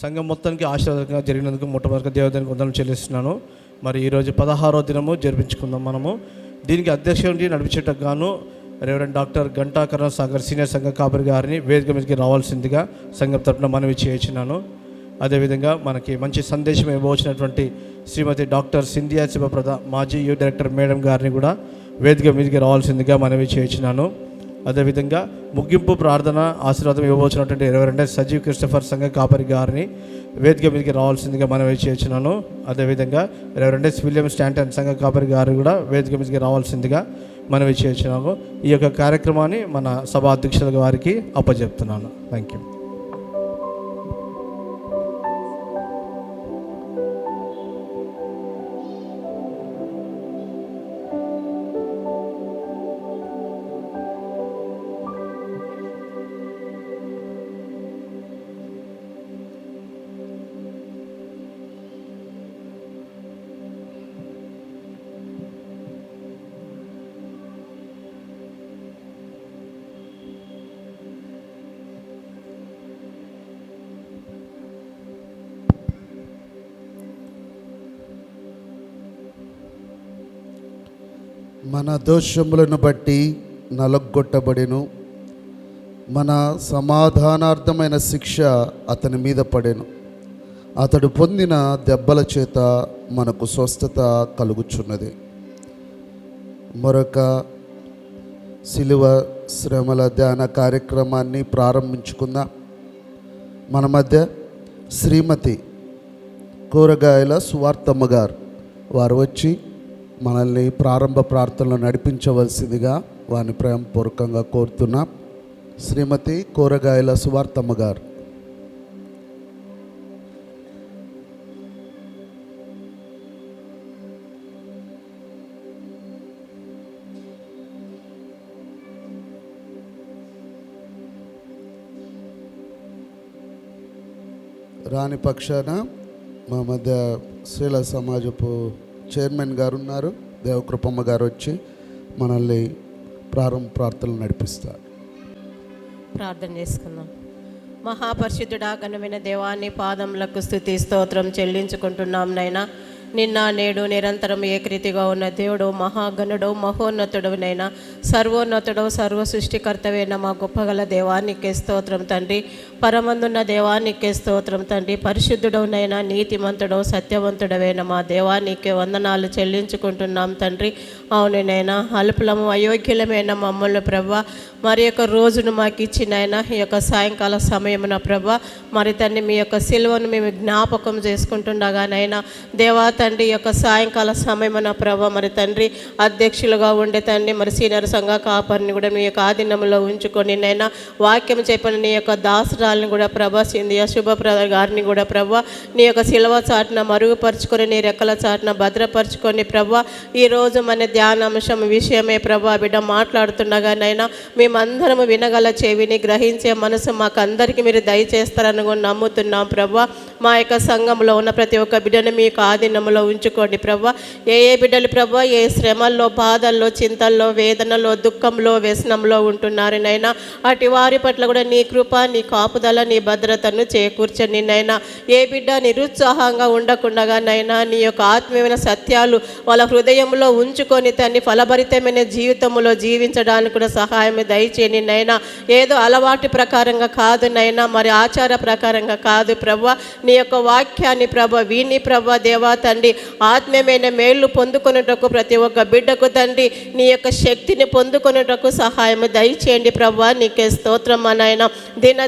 సంఘం మొత్తానికి ఆశీర్వాదంగా జరిగినందుకు మొట్టమొదటిగా దేవదేవునికి వందనాలు చెల్లిస్తున్నాను. మరి ఈరోజు 16వ దినము జరిపించుకుందాం. మనము దీనికి అధ్యక్షుడిని నడిపించేటకు గాను reverend doctor Ganta Karunasagar senior సంఘ కాపరి గారిని వేదిక మీదకి రావాల్సిందిగా సంఘం తరపున మనవి చేయించున్నాను. అదేవిధంగా మనకి మంచి సందేశం ఇవ్వవచ్చినటువంటి శ్రీమతి డాక్టర్ సింధియా శివప్రద మాజీ యూత్ డైరెక్టర్ మేడం గారిని కూడా వేదిక మీదకి రావాల్సిందిగా మనవి చేయించున్నాను. అదేవిధంగా ముగింపు ప్రార్థన ఆశీర్వాదం ఇవ్వవచ్చినటువంటి రెవరెండ్ సజీవ్ క్రిస్టఫర్ సంఘ కాపరి గారిని వేదిక మీదకి రావాల్సిందిగా మనవి చేయించున్నాను. అదేవిధంగా రెవరెండ్ విలియం స్టాంటన్ సంఘ కాపరి గారు కూడా వేదిక మీదకి రావాల్సిందిగా మనవి చేయించున్నాము. ఈ యొక్క కార్యక్రమాన్ని మన సభ అధ్యక్షుల వారికి అప్పచెప్తున్నాను. Thank you. మన దోషములను బట్టి నలగొట్టబడెను, మన సమాధానార్థమైన శిక్ష అతని మీద పడెను, అతడు పొందిన దెబ్బల చేత మనకు స్వస్థత కలుగుచున్నది. మరొక శిలువ శ్రమల ధ్యాన కార్యక్రమాన్ని ప్రారంభించుకుందాం. మన మధ్య శ్రీమతి కూరగాయల సువార్తమ్మ గారు వారు వచ్చి మనల్ని ప్రారంభ ప్రార్థనలో నడిపించవలసిందిగా వారిని ప్రేమపూర్వకంగా కోరుతున్నాం. శ్రీమతి కూరగాయల సువార్తమ్మ గారు. రాని పక్షాన మా మధ్య శ్రీల సమాజపు చైర్మన్ గారు ఉన్నారు, దేవకృపమ్మ గారు వచ్చి మనల్ని ప్రారంభ ప్రార్థనలు నడిపిస్తారు. ప్రార్థన చేసుకుందాం. మహాపరిశుద్ధుడా, ఘనమైన దేవాన్ని పాదములకు స్తుతి స్తోత్రం చెల్లించుకుంటున్నాం. నైనా నిన్న నేడు నిరంతరం ఏకరీతిగా ఉన్న దేవుడు, మహాగణుడు, మహోన్నతుడునైనా సర్వోన్నతుడు, సర్వ సృష్టికర్తవైన మా గొప్పగల దేవానికే స్తోత్రం తండ్రి. పరమందున్న దేవానికే స్తోత్రం తండ్రి. పరిశుద్ధుడవునైనా నీతిమంతుడు, సత్యవంతుడవైన మా దేవానికే వందనాలు చెల్లించుకుంటున్నాం తండ్రి. అవునైనా అల్పులము అయోగ్యులమైన మమ్మల్ని ప్రభా మరి యొక్క రోజును మాకు ఇచ్చినైనా ఈ యొక్క సాయంకాల సమయమున ప్రభా మరి తండ్రి మీ యొక్క సిలువను మేము జ్ఞాపకం చేసుకుంటుండగానైనా దేవా తండ్రి యొక్క సాయంకాల సమయమున ప్రభా మరి తండ్రి అధ్యక్షులుగా ఉండే తండ్రి మరి సీనియర్ సంఘ కాపరిని కూడా మీ యొక్క ఆధీనంలో ఉంచుకొని నైనా వాక్యం చెప్పిన నీ యొక్క దాసరాలను కూడా ప్రభా సింధియా శుభప్రద గారిని కూడా ప్రభా నీ యొక్క సిలువ చాటున మరుగుపరుచుకొని నీ రెక్కల చాటున భద్రపరుచుకొని ప్రభా ఈరోజు మన ధ్యానాంశం విషయమే ప్రభా బిడ్డ మాట్లాడుతుండగానైనా మేమందరము వినగల చెవిని గ్రహించే మనసు మాకు అందరికీ మీరు దయచేస్తారని కూడా నమ్ముతున్నాం ప్రభా. మా యొక్క సంఘంలో ఉన్న ప్రతి ఒక్క బిడ్డను మీ యొక్క ఆధీనంలో ఉంచుకోండి ప్రభా. ఏ బిడ్డలు ప్రభా ఏ శ్రమల్లో, బాధల్లో, చింతల్లో, వేదనలో, దుఃఖంలో, వ్యసనంలో ఉంటున్నారు నైనా అటు వారి పట్ల కూడా నీ కృప, నీ కాపుదల, నీ భద్రతను చేకూర్చండి నైనా. ఏ బిడ్డ నిరుత్సాహంగా ఉండకుండా నైనా నీ యొక్క ఆత్మీయమైన సత్యాలు వాళ్ళ హృదయంలో ఉంచుకొని తన్ని ఫలభరితమైన జీవితంలో జీవించడానికి కూడా సహాయం దయచేయండి నైనా. ఏదో అలవాటు ప్రకారంగా కాదు నైనా, మరి ఆచార ప్రకారంగా కాదు ప్రభా. నీ యొక్క వాక్యాన్ని ప్రభా విని ప్రభా దేవా తండ్రి ఆత్మీయమైన మేళ్ళు పొందుకొనుటకు ప్రతి ఒక్క బిడ్డకు తండ్రి నీ యొక్క శక్తిని పొందుకొనుటకు సహాయం దయచేయండి ప్రభా. నీకే స్తోత్రం నాయన.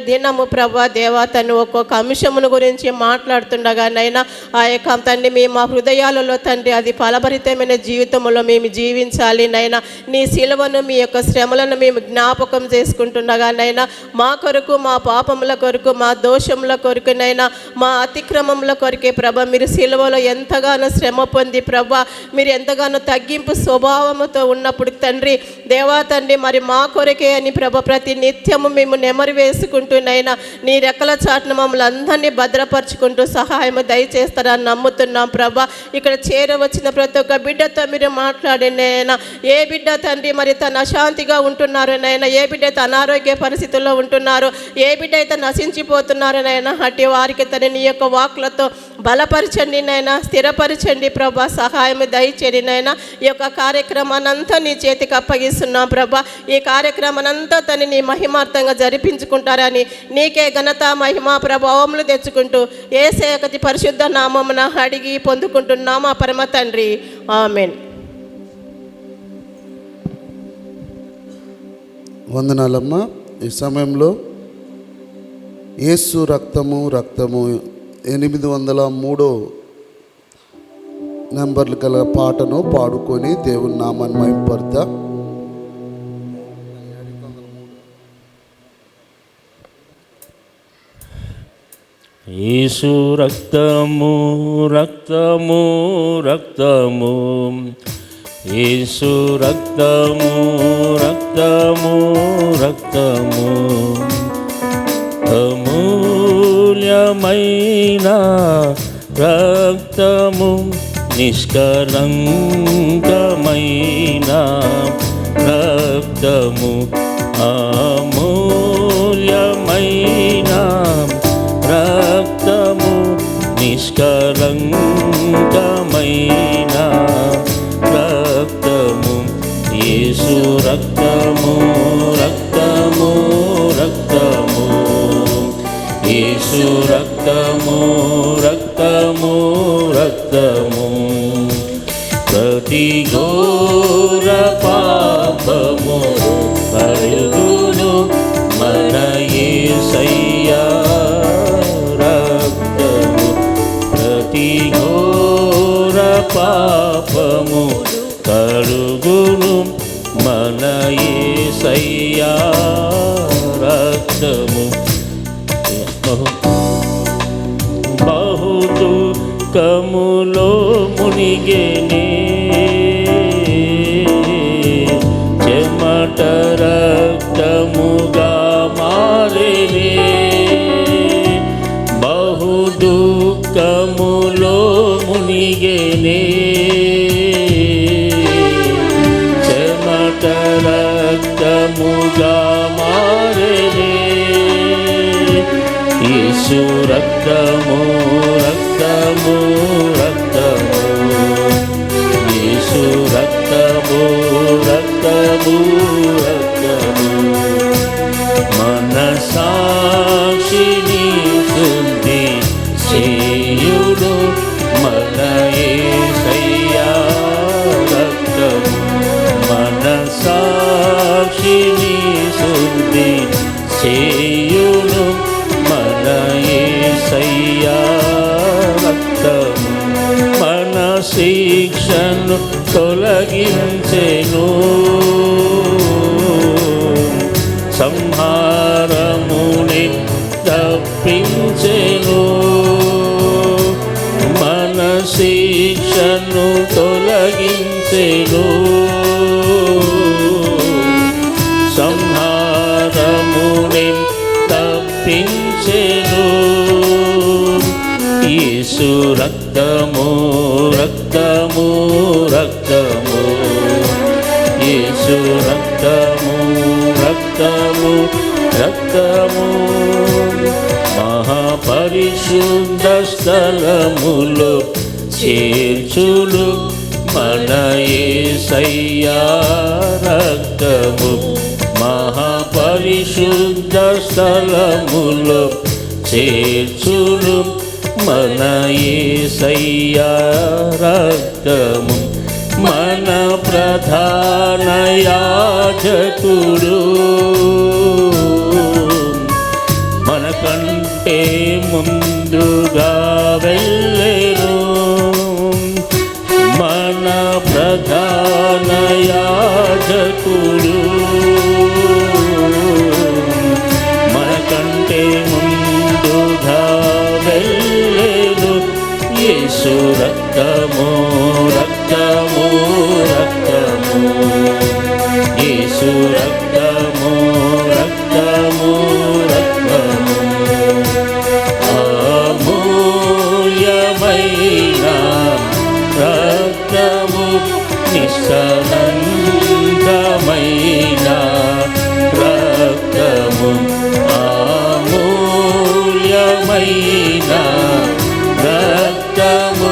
దినము ప్రభా దేవా తండ్రి ఒక్కొక్క అంశమును గురించి మాట్లాడుతుండగానైనా ఆ యొక్క తండ్రి మా హృదయాలలో తండ్రి అది ఫలభరితమైన జీవితంలో మేము జీవించాలి నైనా. నీ సిలువను మీ యొక్క శ్రమలను మేము జ్ఞాపకం చేసుకుంటుండగానైనా మా కొరకు, మా పాపముల కొరకు, మా దోషముల కొరకునైనా, మా అతిక్రమముల కొరకే ప్రభ మీరు సిలువలో ఎంత ఎంతగానో శ్రమ పొంది ప్రభా మీరు ఎంతగానో తగ్గింపు స్వభావంతో ఉన్నప్పుడు తండ్రి దేవా తండ్రి మరి మా కొరకే అని ప్రభా ప్రతి నిత్యము మేము నెమరు వేసుకుంటూనైనా నీ రెక్కల చాటున మమ్మల్ని అందరినీ భద్రపరుచుకుంటూ సహాయం దయచేస్తారని నమ్ముతున్నాం ప్రభా. ఇక్కడ చేరవచ్చిన ప్రతి ఒక్క బిడ్డతో మీరు మాట్లాడినైనా ఏ బిడ్డ తండ్రి మరి తను అశాంతిగా ఉంటున్నారు నైనా, ఏ బిడ్డ అయితే అనారోగ్య పరిస్థితుల్లో ఉంటున్నారు, ఏ బిడ్డ అయితే నశించిపోతున్నారు నైనా, అట్టి వారికి తన నీ యొక్క వాక్కులతో బలపరచండి నైనా, స్థిరపరచండి ప్రభా, సహాయం దయచేయండి నైనా. ఈ యొక్క కార్యక్రమాన్ని అంతా నీ చేతికి అప్పగిస్తున్నాం ప్రభా. ఈ కార్యక్రమాన్ని అంతా తను నీ మహిమార్థంగా జరిపించుకుంటారని నీకే ఘనత మహిమ ప్రభావములు తెచ్చుకుంటూ యేసయ్య అతి పరిశుద్ధ నామమున అడిగి పొందుకుంటున్నామా పరమ తండ్రి, ఆమేన్. వందనాలమ్మా. ఈ సమయంలో యేసు రక్తము రక్తము 803 నెంబర్లు గల పాటను పాడుకొని దేవుని నామాన్ని మహిమపడతా. యేసు రక్తము రక్తము రక్తము, యేసు రక్తము రక్తము రక్తము, అమూల్యమైన రక్తము, నిష్కలంకమైన రక్తము, అమూల్యమైన రక్తము, నిష్కలంకమైన రక్తము, యేసు రక్తము రక్తము రక్తము, యేసు రక్తము రక్తము రక్తము, ప్రతి ఘోర పాపము కడుగును మన యేసయ్యా రక్తము, ప్రతి ఘోర పాపము కడుగును మన యేసయ్యా రక్తము. బహు దుఃఖములో మునిగేనే, చెమట రక్తముగా మారేనే, బహు దుఃఖములో మునిగేనే, చెమట రక్తముగా మారేనే, యేసు రక్తము రక్తము రక్తము, యేసు రక్తము రక్తము రక్తము, మనసాక్షిని శుద్ధి చేయుడు మన యేసయ్యా రక్తము, మనసాక్షిని శుద్ధి చేయుడు మన యేసయ్యా రక్తము, మన శిక్షను తొలగించెను, సంహారముని తప్పించెను, మన శిక్షను తొలగించెను, సంహారముని తప్పించెను, యేసు రక్తము రక్తము రక్తము, యేసు రక్తము రక్తము రక్తము, మహాపరిశుద్ధ స్థలములో చేర్చులు మన యేసయ్యా రక్తము, మహాపరిశుద్ధ స్థలములో చేర్చులు మన యేసయ్యా రక్తము, మన ప్రధాన యాజకుడు మనకంటే ముందుగా వెళ్ళెను, మన ప్రధాన యాజకుడు మనకంటే ముందుగా వెళ్ళెను, యేసు యేసు రక్తము రక్తము రక్తము యేసు రక్తము రక్తము రక్తము అమూల్యమైన రక్తము నిస్సలంకమైన రక్తము అమూల్యమైన రక్తము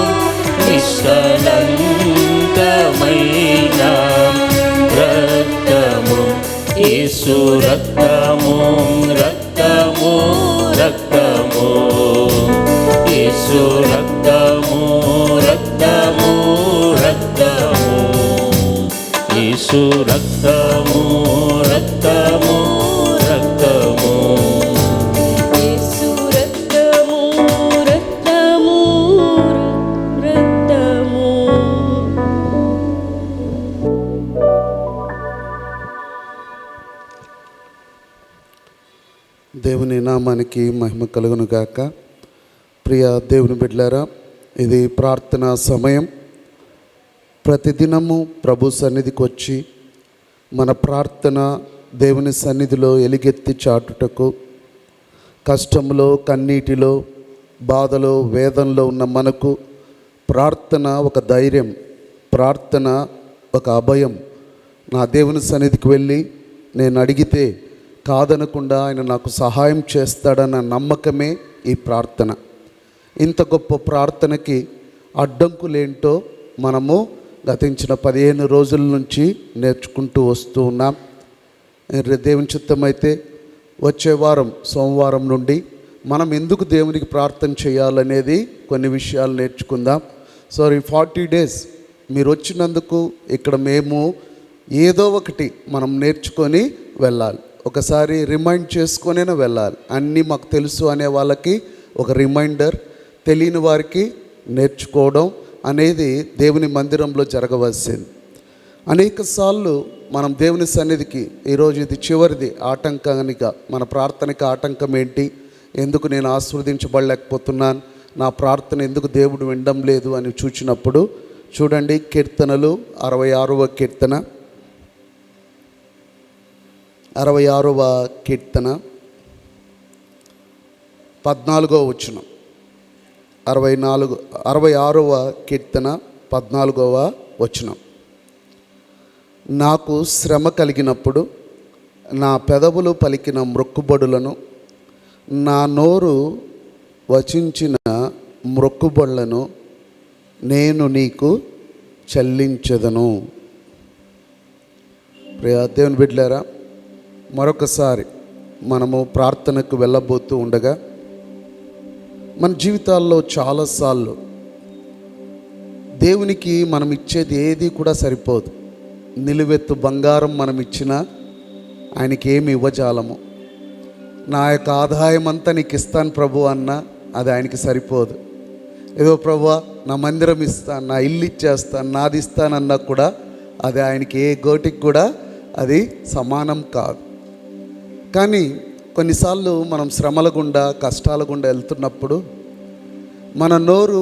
నిస్సలంకమైన రక్తము యేసు రక్తము రక్తము రక్తము యేసు రక్తము రక్తము రక్తము యేసు రక్తము రక్తము రక్తము యేసు రక్తము రక్తము రక్తము దేవుని నామానికి మహిమ కలుగును గాక. ప్రియ దేవుని బిడ్డలారా, ఇది ప్రార్థనా సమయం. ప్రతిదినము ప్రభు సన్నిధికి వచ్చి మన ప్రార్థన దేవుని సన్నిధిలో ఎలుగెత్తి చాటుటకు, కష్టంలో, కన్నీటిలో, బాధలో, వేదనలో ఉన్న మనకు ప్రార్థన ఒక ధైర్యం, ప్రార్థన ఒక అభయం. నా దేవుని సన్నిధికి వెళ్ళి నేను అడిగితే కాదనకుండా ఆయన నాకు సహాయం చేస్తాడన్న నమ్మకమే ఈ ప్రార్థన. ఇంత గొప్ప ప్రార్థనకి అడ్డంకులేంటో మనము గతించిన 15 రోజుల నుంచి నేర్చుకుంటూ వస్తూ ఉన్నాం. దేవుని చిత్తమైతే వచ్చే వారం సోమవారం నుండి మనం ఎందుకు దేవునికి ప్రార్థన చేయాలనేది కొన్ని విషయాలు నేర్చుకుందాం. సో ఈ 40 డేస్ మీరు వచ్చినందుకు ఇక్కడ మేము ఏదో ఒకటి మనం నేర్చుకొని వెళ్ళాలి. ఒకసారి రిమైండ్ చేసుకొనే వెళ్ళాలి. అన్నీ మాకు తెలుసు అనే వాళ్ళకి ఒక రిమైండర్, తెలియని వారికి నేర్చుకోవడం అనేది దేవుని మందిరంలో జరగవలసింది. అనేక సార్లు మనం దేవుని సన్నిధికి ఈరోజు ఇది చివరిది ఆటంకానిగా, మన ప్రార్థనకి ఆటంకం ఏంటి, ఎందుకు నేను ఆశీర్వదించబడలేకపోతున్నాను, నా ప్రార్థన ఎందుకు దేవుడు వినడం లేదు అని చూచినప్పుడు చూడండి, కీర్తనలు 66వ కీర్తన 66వ కీర్తన 14వ వచనం. 66వ కీర్తన 14వ వచనం. నాకు శ్రమ కలిగినప్పుడు నా పెదవులు పలికిన మ్రొక్కుబడులను, నా నోరు వచించిన మ్రొక్కుబడులను నేను నీకు చెల్లించెదను. ప్రియ దేవుని బిడ్డలారా, మరొకసారి మనము ప్రార్థనకు వెళ్ళబోతూ ఉండగా మన జీవితాల్లో చాలాసార్లు దేవునికి మనం ఇచ్చేది ఏది కూడా సరిపోదు. నిలువెత్తు బంగారం మనం ఇచ్చినా ఆయనకి ఏమి ఇవ్వజాలము. నా యొక్క ఆదాయం అంతా నీకు ఇస్తాను ప్రభు అన్నా అది ఆయనకి సరిపోదు. ఏదో ప్రభువా నా మందిరం ఇస్తాను, నా ఇల్లు ఇచ్చేస్తాను, నాది ఇస్తానన్నా కూడా అది ఆయనకి ఏ గోటికి కూడా అది సమానం కాదు. కానీ కొన్నిసార్లు మనం శ్రమల గుండా, కష్టాల గుండా వెళ్తున్నప్పుడు మన నోరు,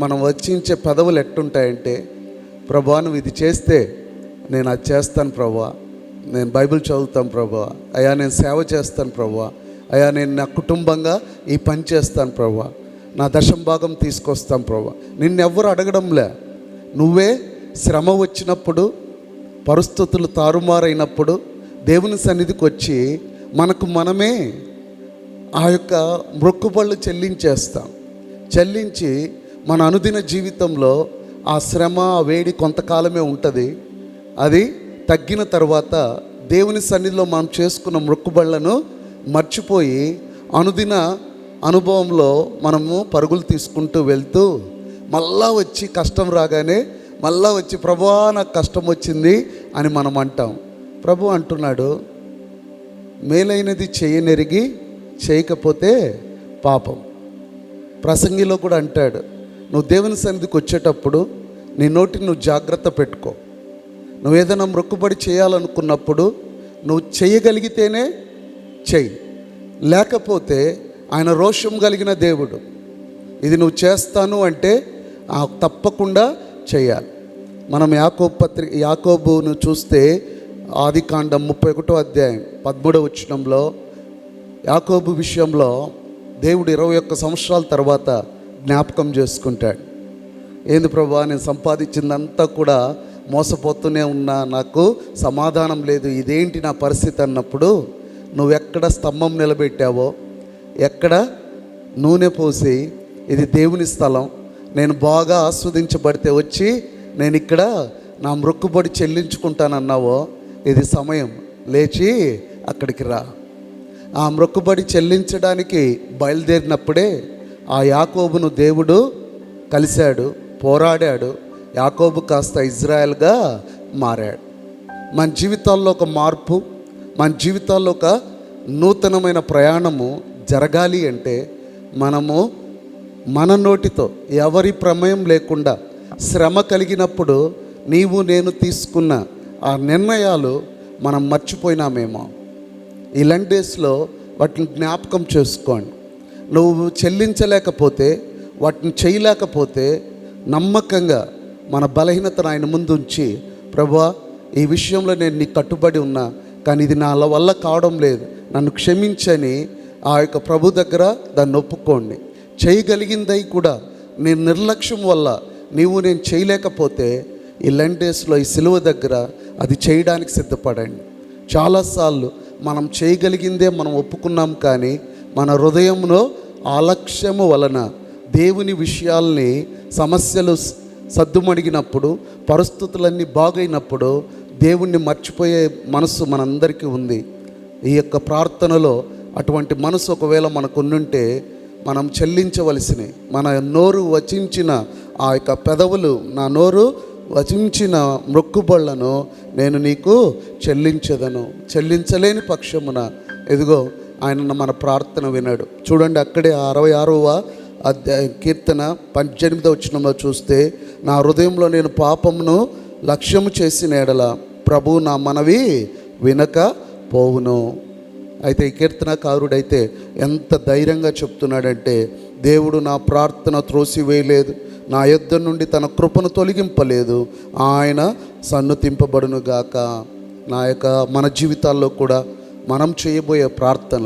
మనం వచ్చించే పెదవులు ఎట్టుంటాయంటే, ప్రభువా నువ్వు ఇది చేస్తే నేను అది చేస్తాను ప్రభువా, నేను బైబిల్ చదువుతాను ప్రభువా, అయ్యా నేను సేవ చేస్తాను ప్రభువా, అయ్యా నేను నా కుటుంబంగా ఈ పని చేస్తాను ప్రభువా, నా దశంభాగం తీసుకొస్తాను ప్రభువా. నిన్నెవ్వరు అడగడంలే, నువ్వే శ్రమ వచ్చినప్పుడు, పరిస్థితులు తారుమారైనప్పుడు దేవుని సన్నిధికి వచ్చి మనకు మనమే ఆ యొక్క మ్రొక్కుబళ్ళు చెల్లించి మన అనుదిన జీవితంలో ఆ శ్రమ, ఆ వేడి కొంతకాలమే ఉంటుంది. అది తగ్గిన తర్వాత దేవుని సన్నిధిలో మనం చేసుకున్న మ్రొక్కుబళ్ళను మర్చిపోయి అనుదిన అనుభవంలో మనము పరుగులు తీసుకుంటూ వెళ్తూ మళ్ళా వచ్చి కష్టం రాగానే మళ్ళా వచ్చి ప్రభువా నాకు కష్టం వచ్చింది అని మనం అంటాం. ప్రభు అంటున్నాడు, మేలైనది చేయనెరిగి చేయకపోతే పాపం. ప్రసంగిలో కూడా అంటాడు, నువ్వు దేవుని సన్నిధికి వచ్చేటప్పుడు నీ నోటిని నువ్వు జాగ్రత్త పెట్టుకో. నువ్వు ఏదైనా మొక్కుబడి చేయాలనుకున్నప్పుడు నువ్వు చేయగలిగితేనే చెయ్యి, లేకపోతే ఆయన రోషం కలిగిన దేవుడు. ఇది నువ్వు చేస్తాను అంటే తప్పకుండా చేయాలి. మనం యాకోబును చూస్తే ఆదికాండం 31వ అధ్యాయం 13వ వచనంలో యాకోబు విషయంలో దేవుడు 21 సంవత్సరాల తర్వాత జ్ఞాపకం చేసుకుంటాడు. ఏంది ప్రభువా, నేను సంపాదించిందంతా కూడా మోసపోతూనే ఉన్నా, నాకు సమాధానం లేదు, ఇదేంటి నా పరిస్థితి అన్నప్పుడు, నువ్వెక్కడ స్తంభం నిలబెట్టావో, ఎక్కడ నూనె పోసి ఇది దేవుని స్థలం, నేను బాగా ఆస్వాదించబడితే వచ్చి నేను ఇక్కడ నా మొక్కుబడి చెల్లించుకుంటానన్నావో, ఇది సమయం, లేచి అక్కడికి రా. ఆ మొక్కుబడి చెల్లించడానికి బయలుదేరినప్పుడే ఆ యాకోబును దేవుడు కలిశాడు, పోరాడాడు. యాకోబు కాస్త ఇజ్రాయెల్గా మారాడు. మన జీవితాల్లో ఒక మార్పు, మన జీవితాల్లో ఒక నూతనమైన ప్రయాణము జరగాలి అంటే మనము మన నోటితో ఎవరి ప్రమేయం లేకుండా శ్రమ కలిగినప్పుడు నీవు నేను తీసుకున్న ఆ నిర్ణయాలు మనం మర్చిపోయినామేమో. ఈ లంచ్ డేస్లో వాటిని జ్ఞాపకం చేసుకోండి. నువ్వు చెల్లించలేకపోతే, వాటిని చేయలేకపోతే నమ్మకంగా మన బలహీనతను ఆయన ముందు ఉంచి, ప్రభువా ఈ విషయంలో నేను నీకు కట్టుబడి ఉన్నా, కానీ ఇది నా వల్ల కావడం లేదు, నన్ను క్షమించని ఆ యొక్క ప్రభు దగ్గర దాన్ని ఒప్పుకోండి. చేయగలిగిందై కూడా నీ నిర్లక్ష్యం వల్ల నేను చేయలేకపోతే ఈ లంచ్ డేస్లో ఈ సిలువ దగ్గర అది చేయడానికి సిద్ధపడండి. చాలాసార్లు మనం చేయగలిగిందే మనం ఒప్పుకున్నాం, కానీ మన హృదయంలో ఆలక్ష్యము వలన దేవుని విషయాల్ని, సమస్యలు సద్దుమణిగినప్పుడు, పరిస్థితులన్నీ బాగైనప్పుడు దేవుణ్ణి మర్చిపోయే మనసు మనందరికీ ఉంది. ఈ యొక్క ప్రార్థనలో అటువంటి మనసు ఒకవేళ మనకు ఉండుంటే మనం చెల్లించవలసినవి, మన నోరు వచించిన ఆ యొక్క పెదవులు, నా నోరు వచించిన మొక్కుబళ్లను నేను నీకు చెల్లించదను, చెల్లించలేని పక్షమున ఎదుగో ఆయన మన ప్రార్థన వినాడు. చూడండి, అక్కడే 66వ అధ్యాయం కీర్తన 18వ వచనంలో చూస్తే, నా హృదయంలో నేను పాపమును లక్ష్యము చేసిన ఎడల ప్రభు నా మనవి వినక పోవును. అయితే ఈ కీర్తనకారుడైతే ఎంత ధైర్యంగా చెప్తున్నాడంటే, దేవుడు నా ప్రార్థన త్రోసివేయలేదు, నా యొద్ద నుండి తన కృపను తొలగింపలేదు, ఆయన సన్నుతింపబడునుగాక. మన జీవితాల్లో కూడా మనం చేయబోయే ప్రార్థన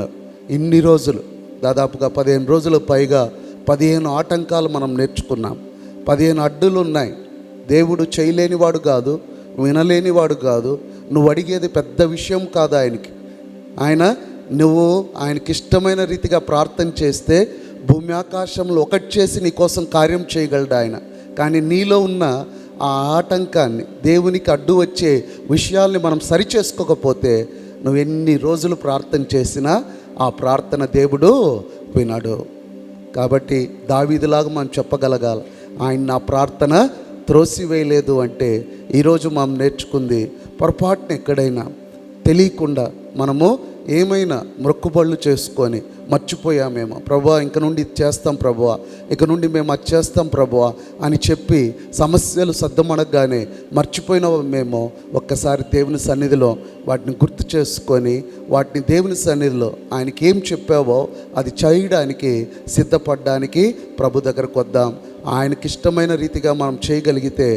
ఇన్ని రోజులు, దాదాపుగా 15 రోజుల పైగా 15 ఆటంకాలు మనం నేర్చుకున్నాం. 15 అడ్డులు ఉన్నాయి. దేవుడు చేయలేనివాడు కాదు, వినలేనివాడు కాదు. నువ్వు అడిగేది పెద్ద విషయం కాదు ఆయనకి. ఆయనకి ఇష్టమైన రీతిగా ప్రార్థన చేస్తే భూమి ఆకాశంలో ఒకటి చేసి నీ కోసం కార్యం చేయగలడు ఆయన. కానీ నీలో ఉన్న ఆ ఆటంకాన్ని, దేవునికి అడ్డు వచ్చే విషయాల్ని మనం సరిచేసుకోకపోతే నువ్వు ఎన్ని రోజులు ప్రార్థన చేసినా ఆ ప్రార్థన దేవుడు వినడు. కాబట్టి దావీదులాగా మనం చెప్పగలగాలి, ఆయన నా ప్రార్థన త్రోసివేయలేదు అంటే ఈరోజు మనం నేర్చుకుంది, పొరపాటున ఎక్కడైనా తెలియకుండా మనము ఏమైనా మొక్కుబళ్ళు చేసుకొని మర్చిపోయామేమో, ప్రభువా ఇంక నుండి ఇది చేస్తాం ప్రభువా, ఇక నుండి మేము అది చేస్తాం ప్రభువా అని చెప్పి సమస్యలు సర్దుమణగానే మర్చిపోయినామేమో. ఒక్కసారి దేవుని సన్నిధిలో వాటిని గుర్తు చేసుకొని, వాటిని దేవుని సన్నిధిలో ఆయనకి ఏం చెప్పావో అది చేయడానికి సిద్ధపడడానికి ప్రభు దగ్గరకు వద్దాం. ఆయనకి ఇష్టమైన రీతిగా మనం చేయగలిగితే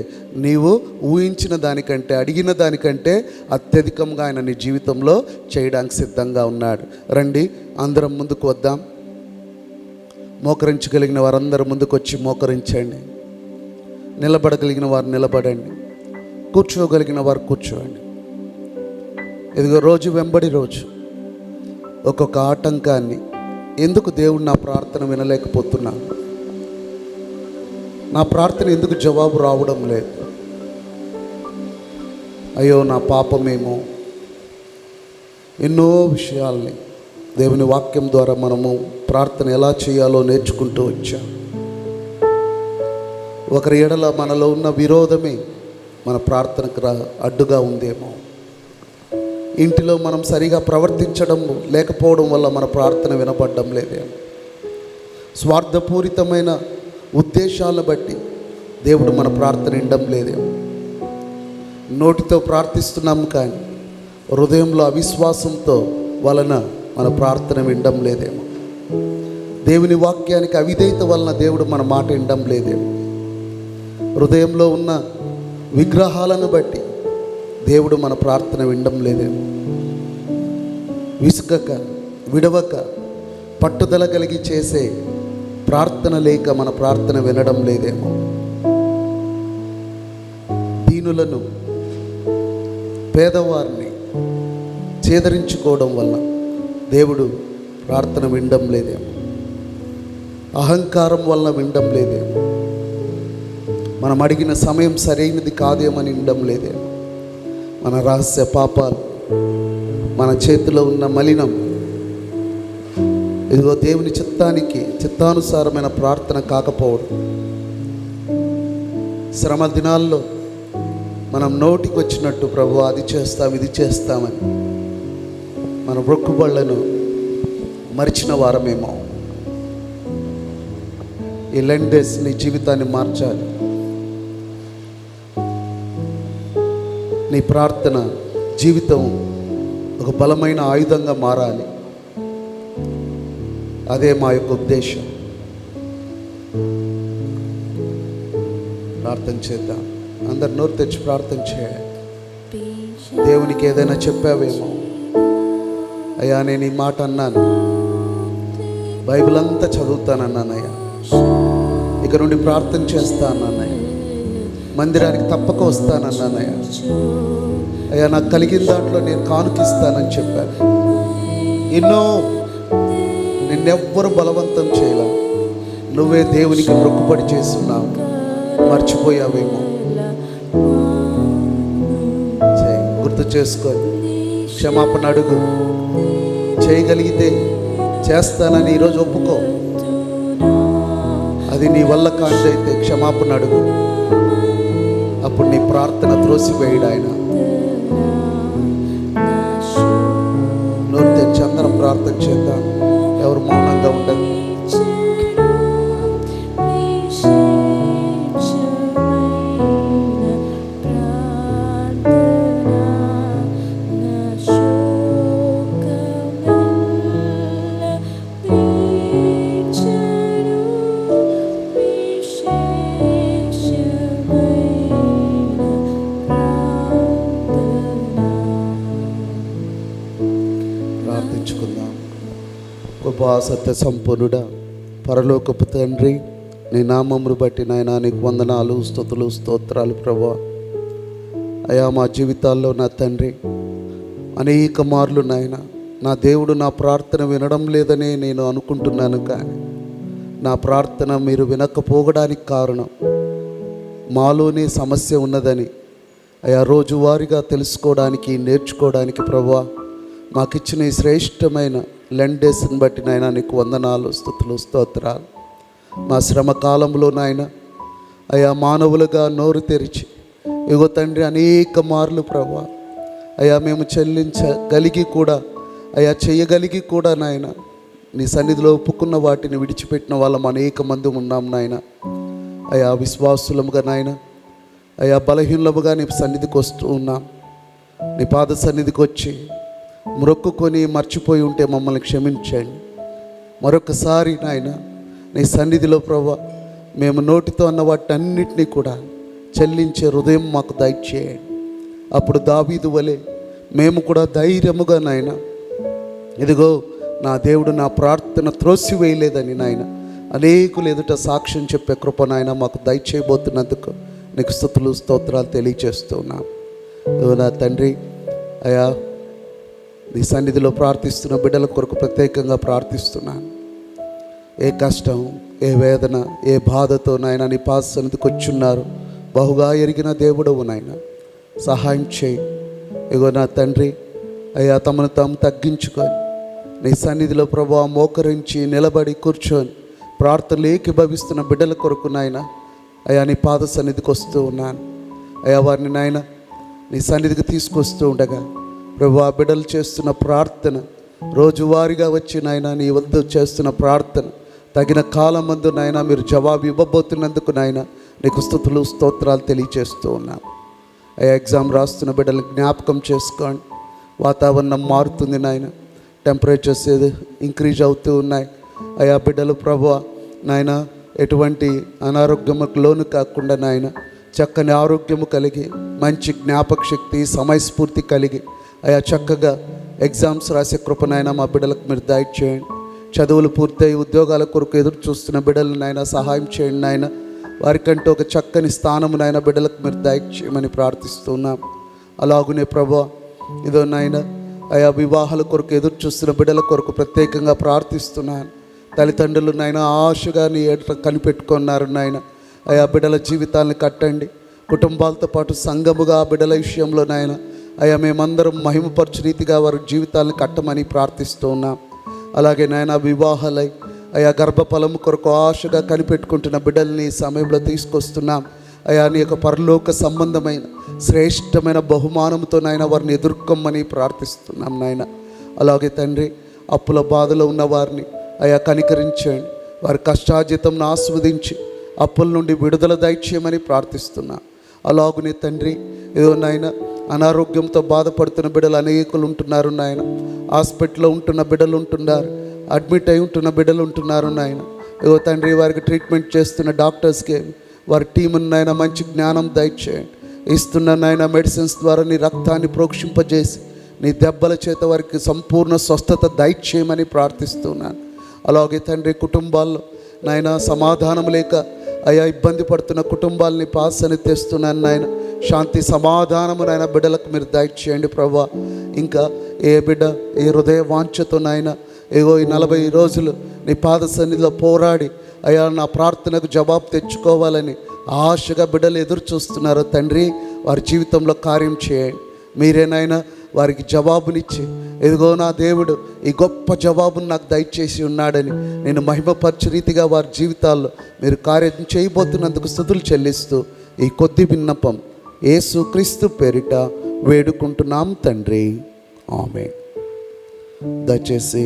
నీవు ఊహించిన దానికంటే, అడిగిన దానికంటే అత్యధికంగా ఆయన నీ జీవితంలో చేయడానికి సిద్ధంగా ఉన్నాడు. రండి అందరం ముందుకు వద్దాం. మోకరించగలిగిన వారందరూ ముందుకు వచ్చి మోకరించండి. నిలబడగలిగిన వారు నిలబడండి, కూర్చోగలిగిన వారు కూర్చోండి. ఇదిగో రోజు వెంబడి రోజు ఒక్కొక్క ఆటంకాన్ని, ఎందుకు దేవుడు నా ప్రార్థన వినలేకపోతున్నాను, నా ప్రార్థన ఎందుకు జవాబు రావడం లేదు, అయ్యో నా పాపమేమో, ఎన్నో విషయాల్ని దేవుని వాక్యం ద్వారా మనము ప్రార్థన ఎలా చేయాలో నేర్చుకుంటూ వచ్చాం. ఒకరి ఎడల మనలో ఉన్న విరోధమే మన ప్రార్థనకు అడ్డుగా ఉందేమో, ఇంటిలో మనం సరిగా ప్రవర్తించడం లేకపోవడం వల్ల మన ప్రార్థన వినపడడం లేదేమో, స్వార్థపూరితమైన ఉద్దేశాలను బట్టి దేవుడు మన ప్రార్థన వినడం లేదేమో, నోటితో ప్రార్థిస్తున్నాం కానీ హృదయంలో అవిశ్వాసంతో వలన మన ప్రార్థన వినడం లేదేమో. దేవుని వాక్యానికి అవిధేయత వలన దేవుడు మన మాట వినడం లేదేమో. హృదయంలో ఉన్న విగ్రహాలను బట్టి దేవుడు మన ప్రార్థన వినడం లేదేమో. విసుగక విడవక పట్టుదల కలిగి చేసే ప్రార్థన లేక మన ప్రార్థన వినడం లేదేమో. దీనులను పేదవారిని చేదరించుకోవడం వల్ల దేవుడు ప్రార్థన వినడం లేదేమో. అహంకారం వల్ల వినడం లేదేమో. మనం అడిగిన సమయం సరైనది కాదేమని వినడం లేదేమో. మన రహస్య పాపాలు, మన చేతిలో ఉన్న మలినం, ఇదిగో దేవుని చిత్తానుసారమైన ప్రార్థన కాకపోవడం. శ్రమ దినాల్లో మనం నోటికి వచ్చినట్టు ప్రభు అది చేస్తాం ఇది చేస్తామని మన మొక్కుబళ్లను మరిచిన వారమేమో. ఈ లెంట్ డేస్ నీ జీవితాన్ని మార్చాలి. నీ ప్రార్థన జీవితం ఒక బలమైన ఆయుధంగా మారాలి. అదే మా యొక్క ఉద్దేశం. ప్రార్థన చేద్దాం. అందరు నోరు తెచ్చి ప్రార్థన చేయాలి. దేవునికి ఏదైనా చెప్పావేమో, అయ్యా నేను ఈ మాట అన్నాను, బైబిల్ అంతా చదువుతానన్నానయ్యా, ఇక నుండి ప్రార్థన చేస్తానన్నయ్య, మందిరానికి తప్పక వస్తానన్నానయ్యా, అయ్యా నాకు కలిగిన దాంట్లో నేను కానుకిస్తానని చెప్పాను. ఎన్నో నిన్నెవ్వరు బలవంతం చేయలే, నువ్వే దేవునికి మొక్కుబడి చేస్తున్నావు. మర్చిపోయావేమో, గుర్తు చేసుకొని క్షమాపణ అడుగు. చేయగలిగితే చేస్తానని ఈరోజు ఒప్పుకో. అది నీ వల్ల కాదైతే క్షమాపణ అడుగు. అప్పుడు నీ ప్రార్థన త్రోసివేయడు ఆయన. నోరు తెచ్చి అందరం ప్రార్థన చేద్దాం. ఎవరు మౌనంగా ఉండదు. ప్రార్థించుకుందాం. కృపా సత్య సంపూర్ణుడా, పరలోకపు తండ్రి, నీ నామమును బట్టి నాయనా నీకు వందనాలు, స్తుతులు, స్తోత్రాలు ప్రభువా. అయా మా జీవితాల్లో నా తండ్రి అనేక మార్లు నాయన నా దేవుడు నా ప్రార్థన వినడం లేదనే నేను అనుకుంటున్నాను. కానీ నా ప్రార్థన మీరు వినకపోవడానికి కారణం మాలోనే సమస్య ఉన్నదని అయా రోజువారీగా తెలుసుకోవడానికి, నేర్చుకోవడానికి ప్రభువా మాకిచ్చిన ఈ శ్రేష్టమైన లెండేస్ని బట్టి నాయన నీకు వందనాలు, స్తుతులు, స్తోత్రాలు. మా శ్రమ కాలంలో నాయన అయా మానవులుగా నోరు తెరిచి ఇగో తండ్రి అనేక మార్లు ప్రభువా అయా మేము చెల్లించగలిగి కూడా అయా చేయగలిగి కూడా నాయన నీ సన్నిధిలో ఒప్పుకున్న వాటిని విడిచిపెట్టిన వాళ్ళం అనేక మంది ఉన్నాం నాయన. అయా విశ్వాసులముగా నాయన అయా బలహీనముగా నీ సన్నిధికి వస్తూ ఉన్నాం. నీ పాద సన్నిధికి వచ్చి మొక్కుకొని మర్చిపోయి ఉంటే మమ్మల్ని క్షమించండి. మరొకసారి నాయన నీ సన్నిధిలో ప్రభువా మేము నోటితో అన్న వాటన్నిటినీ కూడా చెల్లించే హృదయం మాకు దయచేయండి. అప్పుడు దావీదు వలె మేము కూడా ధైర్యముగా నాయన ఇదిగో నా దేవుడు నా ప్రార్థన త్రోసివేయలేదని నాయన అనేకులు ఎదుట సాక్ష్యం చెప్పే కృప నాయన మాకు దయచేయబోతున్నందుకు నీకు స్తుతులు, స్తోత్రాలు తెలియచేస్తున్నాం. నా తండ్రి అయా నీ సన్నిధిలో ప్రార్థిస్తున్న బిడ్డల కొరకు ప్రత్యేకంగా ప్రార్థిస్తున్నాను. ఏ కష్టం, ఏ వేదన, ఏ బాధతో నాయన నీ పాద సన్నిధికి వచ్చున్నారు బహుగా ఎరిగిన దేవుడవు నాయన సహాయం చేయి. ఇగో నా తండ్రి అయ్యా తమను తాము తగ్గించుకొని నీ సన్నిధిలో ప్రభువా మోకరించి నిలబడి కూర్చొని ప్రార్థనలు ఏకీభవిస్తున్న బిడ్డల కొరకు నాయన అయ్యా నీ పాద సన్నిధికి వస్తూ ఉన్నాను. అయ్యా వారిని నాయన నీ సన్నిధికి తీసుకొస్తూ ఉండగా ప్రభువా బిడ్డలు చేస్తున్న ప్రార్థన రోజువారీగా వచ్చి నాయన నీ వద్ద చేస్తున్న ప్రార్థన తగిన కాలం మందు నాయన మీరు జవాబు ఇవ్వబోతున్నందుకు నాయన నీకు స్తుతులు, స్తోత్రాలు తెలియచేస్తూ ఉన్నాం. అయ్యా ఎగ్జామ్ రాస్తున్న బిడ్డలు జ్ఞాపకం చేసుకోండి. వాతావరణం మారుతుంది నాయన, టెంపరేచర్స్ ఇంక్రీజ్ అవుతూ ఉన్నాయి. అయా బిడ్డలు ప్రభువా నాయన ఎటువంటి అనారోగ్యముకు లోను కాకుండా నాయన చక్కని ఆరోగ్యము కలిగి మంచి జ్ఞాపక శక్తి సమయస్ఫూర్తి కలిగి అయా చక్కగా ఎగ్జామ్స్ రాసే కృపనైనా మా బిడ్డలకు మీరు దయచేయండి. చదువులు పూర్తయి ఉద్యోగాల కొరకు ఎదురు చూస్తున్న బిడ్డలను నాయన సహాయం చేయండి నాయన. వారికంటే ఒక చక్కని స్థానము నాయన బిడ్డలకు మీరు దయచేయమని ప్రార్థిస్తున్నాం. అలాగునే ప్రభువా ఇదో నాయన అయా వివాహాల కొరకు ఎదురు చూస్తున్న బిడ్డల కొరకు ప్రత్యేకంగా ప్రార్థిస్తున్నాను. తల్లిదండ్రులు నాయన ఆశగా నీ ఎదుట కనిపెట్టుకున్నారు నాయన. అయా బిడ్డల జీవితాలను కట్టండి. కుటుంబాలతో పాటు సంఘముగా బిడ్డల విషయంలో నాయన అయా మేమందరం మహిమపరచు రీతిగా వారి జీవితాలను కట్టమని ప్రార్థిస్తూ ఉన్నాం. అలాగే నాయన వివాహాలై అయా గర్భఫలము కొరకు ఆశగా కనిపెట్టుకుంటున్న బిడ్డల్ని ఈ సమయంలో తీసుకొస్తున్నాం. అయా నీ యొక్క పరలోక సంబంధమైన శ్రేష్టమైన బహుమానంతో నాయన వారిని ఎదుర్కొమ్మని ప్రార్థిస్తున్నాం నాయన. అలాగే తండ్రి అప్పుల బాధలో ఉన్న వారిని అయా కనికరించండి. వారి కష్టార్జితంను ఆస్వాదించి అప్పుల నుండి విడుదల దయచేయమని ప్రార్థిస్తున్నాం. అలాగునే తండ్రి ఏదో నాయన అనారోగ్యంతో బాధపడుతున్న బిడ్డలు అనేకులు ఉంటున్నారు నాయన. హాస్పిటల్లో ఉంటున్న బిడ్డలు ఉంటున్నారు, అడ్మిట్ అయి ఉంటున్న బిడ్డలు ఉంటున్నారు నాయన. ఏదో తండ్రి వారికి ట్రీట్మెంట్ చేస్తున్న డాక్టర్స్కి వారి టీమును నాయన మంచి జ్ఞానం దయచేయండి. ఇస్తున్న నాయన మెడిసిన్స్ ద్వారా నీ రక్తాన్ని ప్రోక్షింపజేసి నీ దెబ్బల చేత వారికి సంపూర్ణ స్వస్థత దయచేయమని ప్రార్థిస్తున్నాను. అలాగే తండ్రి కుటుంబాల్లో నాయన సమాధానం లేక అయా ఇబ్బంది పడుతున్న కుటుంబాలని పాసని తెస్తున్నాను నాయన. శాంతి సమాధానము నాయన బిడ్డలకు మీరు దయచేయండి ప్రభా. ఇంకా ఏ బిడ్డ ఏ హృదయ వాంఛతో నాయన ఏగో ఈ 40 రోజులు నీ పాద సన్నిధిలో పోరాడి అయా నా ప్రార్థనకు జవాబు తెచ్చుకోవాలని ఆశగా బిడ్డలు ఎదురు చూస్తున్నారు తండ్రి. వారి జీవితంలో కార్యం చేయండి. మీరేనైనా వారికి జవాబునిచ్చి ఎదుగో నా దేవుడు ఈ గొప్ప జవాబును నాకు దయచేసి ఉన్నాడని నేను మహిమపరచు రీతిగా వారి జీవితాల్లో మీరు కార్యం చేయబోతున్నందుకు స్తుతులు చెల్లిస్తూ ఈ కొద్ది విన్నపం యేసు క్రీస్తు పేరిట వేడుకుంటున్నాం తండ్రి. ఆమేన్. దయచేసి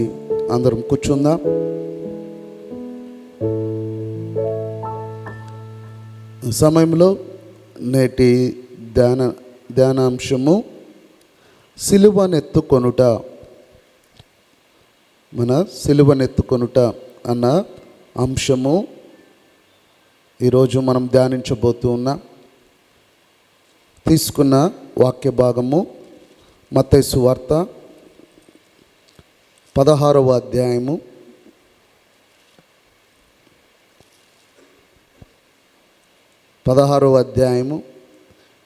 అందరం కూర్చుందాం. సమయంలో నేటి ధ్యానాంశము సిలువనెత్తుకొనుట. మన సిలువనెత్తుకొనుట అన్న అంశము ఈరోజు మనం ధ్యానించబోతూ ఉన్నాం. తీసుకున్న వాక్య భాగము మత్తయి సువార్త 16వ అధ్యాయము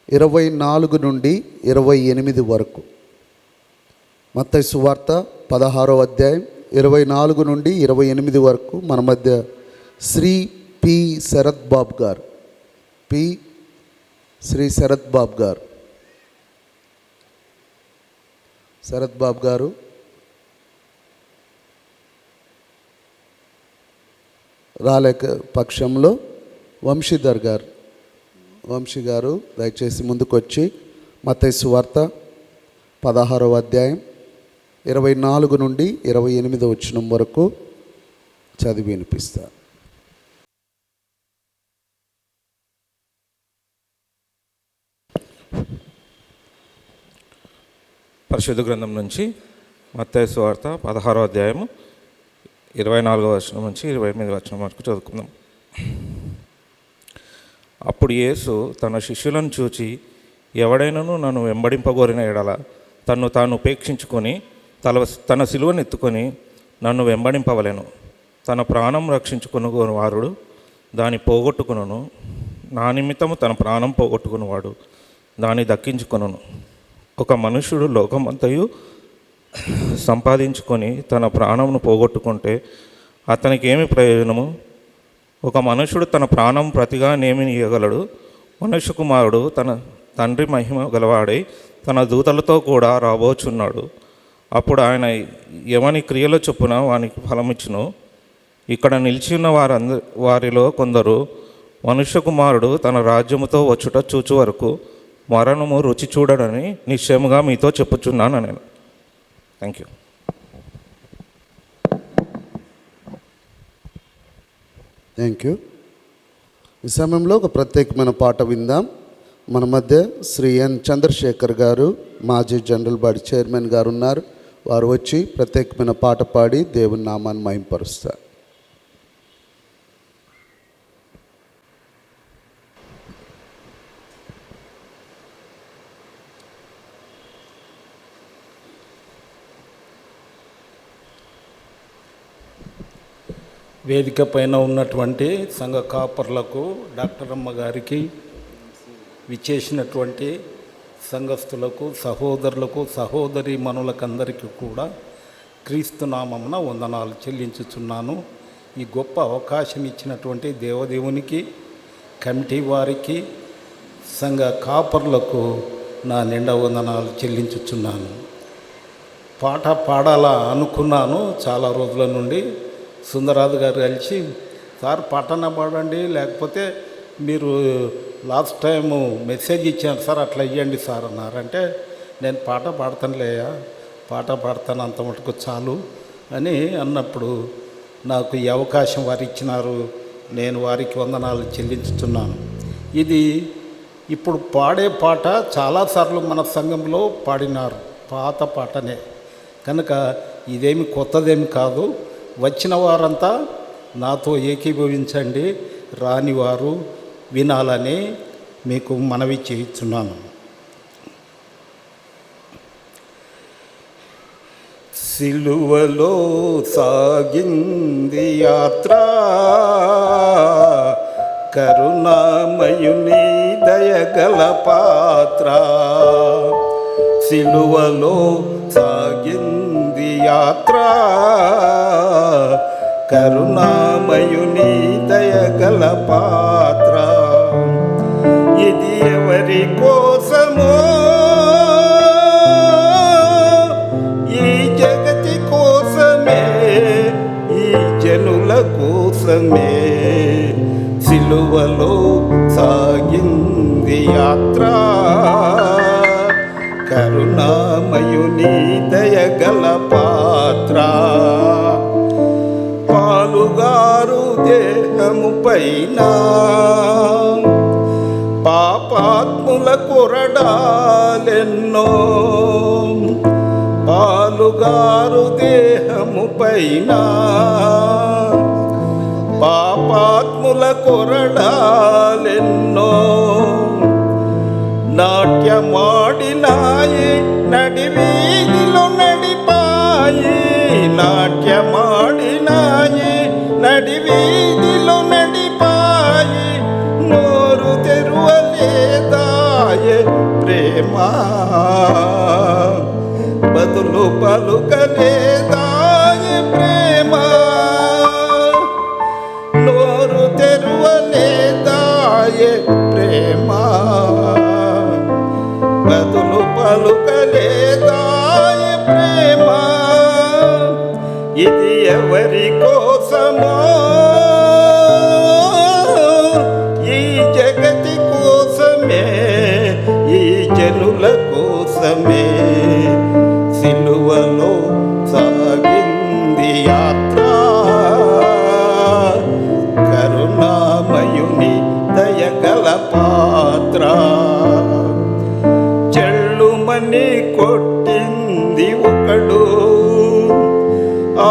24 నుండి 28 వరకు. మత్తయి సువార్త 16వ అధ్యాయం 24 నుండి 28 వరకు. మన మధ్య శ్రీ పి శరత్ బాబు గారు, శరత్ బాబు గారు రాలేక పక్షంలో వంశీ గారు దయచేసి ముందుకొచ్చి మత్తయి సువార్త 16వ అధ్యాయం 24 నుండి 28 వచనం వరకు చదివి వినిపిస్తారు. పరిశుద్ధ గ్రంథం నుంచి మత్తయి సువార్త 16వ అధ్యాయము 24వ వచనం నుంచి 28వ వచనం వరకు చదువుకుందాం. అప్పుడు యేసు తన శిష్యులను చూచి, ఎవడైనను నన్ను వెంబడింపగోరిన ఎడల తన్ను తాను ఉపేక్షించుకొని తన సిలువను ఎత్తుకొని నన్ను వెంబడింపవలెను. తన ప్రాణం రక్షించుకుని వారుడు దాన్ని పోగొట్టుకును. నా నిమిత్తము తన ప్రాణం పోగొట్టుకున్నవాడు దాన్ని దక్కించుకొనును. ఒక మనుష్యుడు లోకమంతయు సంపాదించుకొని తన ప్రాణమును పోగొట్టుకుంటే అతనికి ఏమి ప్రయోజనము? ఒక మనుష్యుడు తన ప్రాణం ప్రతిగా నేమి ఇయ్యగలడు? మనుష్య కుమారుడు తన తండ్రి మహిమ గలవాడై తన దూతలతో కూడా రాబోచున్నాడు. అప్పుడు ఆయన ఎవని క్రియల చొప్పున వానికి ఫలమిచ్చును. ఇక్కడ నిలిచి ఉన్న వారిలో కొందరు మనుష్య కుమారుడు తన రాజ్యముతో వచ్చుట చూచు వరకు మరణము రుచి చూడడని నిశ్చయముగా మీతో చెప్పుచున్నాను నేను. Thank you. Thank you. ఈ సమయంలో ఒక ప్రత్యేకమైన పాట విందాం. మన మధ్య శ్రీ ఎన్ చంద్రశేఖర్ గారు, మాజీ జనరల్ బాడీ చైర్మన్ గారు ఉన్నారు. వారు వచ్చి ప్రత్యేకమైన పాట పాడి దేవుని నామాన్ని మహింపరుస్తారు. వేదిక పైన ఉన్నటువంటి సంఘ కాపర్లకు, డాక్టర్ అమ్మ గారికి, విచ్చేసినటువంటి సంఘస్థులకు, సహోదరులకు, సహోదరి మనులకందరికీ కూడా క్రీస్తు నామమున వందనాలు చెల్లించుచున్నాను. ఈ గొప్ప అవకాశం ఇచ్చినటువంటి దేవదేవునికి, కమిటీ వారికి, సంఘ కాపర్లకు నా నిండా వందనాలు చెల్లించుచున్నాను. పాట పాడాలా అనుకున్నాను చాలా రోజుల నుండి. సుందరాజు గారు కలిసి, సార్ పాటన పాడండి, లేకపోతే మీరు లాస్ట్ టైము మెసేజ్ ఇచ్చాను సార్, అట్లా ఇవ్వండి సార్ అన్నారంటే, నేను పాట పాడతానులేయా, పాట పాడతాను, అంత మటుకు చాలు అని అన్నప్పుడు నాకు ఈ అవకాశం వారు ఇచ్చినారు. నేను వారికి వందనాలు చెల్లించుతున్నాను. ఇది ఇప్పుడు పాడే పాట చాలాసార్లు మన సంఘంలో పాడినారు, పాత పాటనే కనుక ఇదేమి కొత్తదేమి కాదు. వచ్చిన వారంతా నాతో ఏకీభవించండి, రాని వారు వినాలని మీకు మనవి చేస్తున్నాను. సిలువలో సాగింది యాత్ర, కరుణామయుని దయగల పాత్ర. సిలువలో సాగింది యాత్ర, కరుణామయుని దయగల పాత్ర. ఇది ఎవరి కోసమో, ఈ జగతి కోసమే, ఈ జనుల కోసమే. సిలువలో సాగింది యాత్ర, కరుణామయుని దయగల పాత్ర. పాలుగారు దేహము పైన పాపాత్ముల కొరడాలెన్నో, పాలుగారు దేహము పైన పాపాత్ముల కొరడాలెన్నో. నాట్యమాడినాయి నడివీధిలో నడిపాయి, నాట్యమాడినాయి నడివీధిలో నడిపాయి. నోరు తెరువలేదాయే ప్రేమ, బదులు పలుకలేదాయే ప్రేమ. నోరు తెరువలేదాయే ప్రేమ, బదులు పలుకలేదాయే ప్రేమ. ఇది ఎవరి కోసమో, ఈ జగతి కోసమే, ఈ జనుల కోసమే. సిలువలో సాగింది యాత్ర, కరుణామయుని దయగల పాత్ర. చెల్లుమని కొట్టింది ఒకడు, ఆ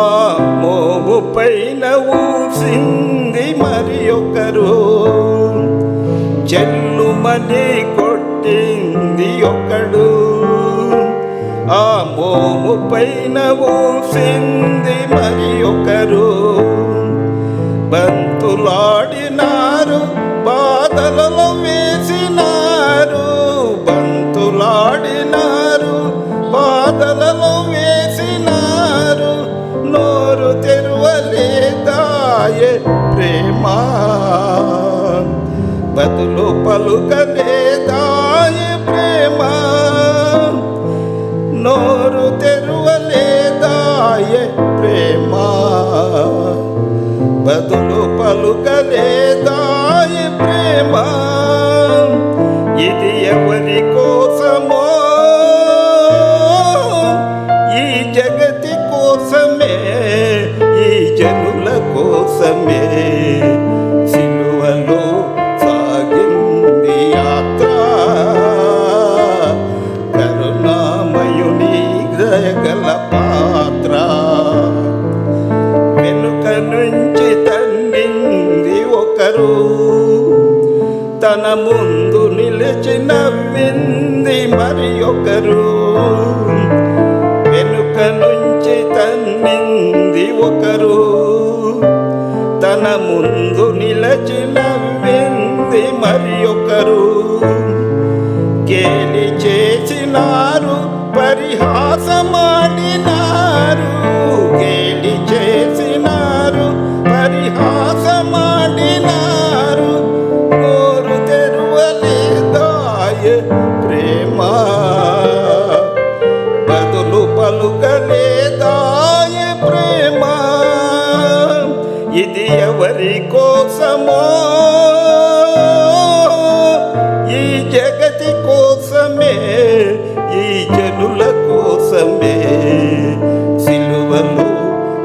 మోము పైన ఊసింది మరి ఒకరు. చెల్లుమని కొట్టింది ఒకడు, ఆ మోము పైన ఊసింది మరి ఒకరు. బంతులాడినారు, బాధలలో వేసినారు, బంతులాడినారు, బాధలలో వేసినారు. నోరు తెరువలేదాయే ప్రేమ, బదులు పలుకలేదాయే ప్రేమ. నోరు తెరువలేదాయే ప్రేమ, బదులు పలుకలేదాయే ప్రేమ. ఇది ఎవరి కోసమో, ఈ జగతి కోసమే, ఈ జనుల కోసమే. సిలువలో సాగింది యాత్ర, కరుణామయుని దయగల పాత్ర. వెనుక నుంచి తన్నింది ఒకరు, తన ముందు నిలిచి నవ్వింది మరి ఒకరు. వెనుక నుంచి తన్నింది ఒకరు, ముందు నిలచి నవ్వింది మరి ఒకరు, గేలి చేసినారు పరిహాసమాడినారు, గేలి చేసినారు పరిహాసమాడినారు, నోరు తెరువలేదాయ ప్రేమ, బదులు పలుకలేదాయ ప్రేమ, ఇది ఎవరి కోసమో ఈ జగతి కోసమే, ఈ జనుల కోసమే సిలువలో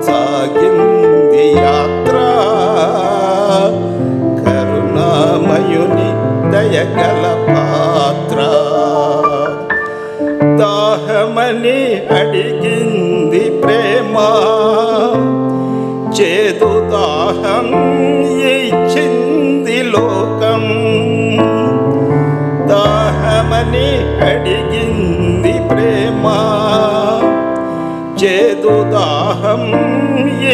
సాగింది యాత్ర, కరుణామయుని దయగల పాత్ర, దాహమని అడిగింది ప్రేమ, చేదు దాహం ఇచ్చింది లోకం, దాహమని అడిగింది ప్రేమ, చేదు దాహం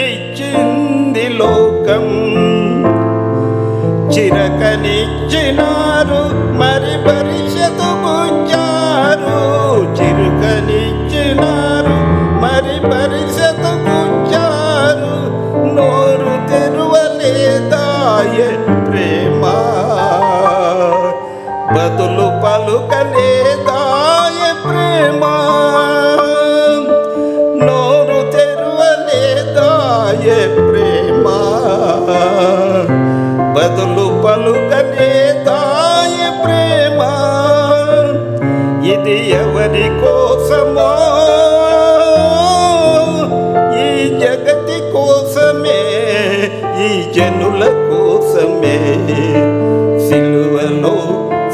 ఇచ్చింది లోకం, చిరకనిచ్చినారు మరి పరిషతు గుచ్చారు, చిరుకనిచ్చినారు మరి పరిషతు గుచ్చారు, నోరు తెరువలేదాయ ప్రేమ, బదులు పలుకలేదాయ ప్రేమ, నోరు తెరువలేదాయ ప్రేమ, బదులు పలుకలేదాయ ప్రేమ, ఇది ఎవరి కోసమో ఈ జగతి కోసమే, ఈ జనుల కోసమే సిలువలో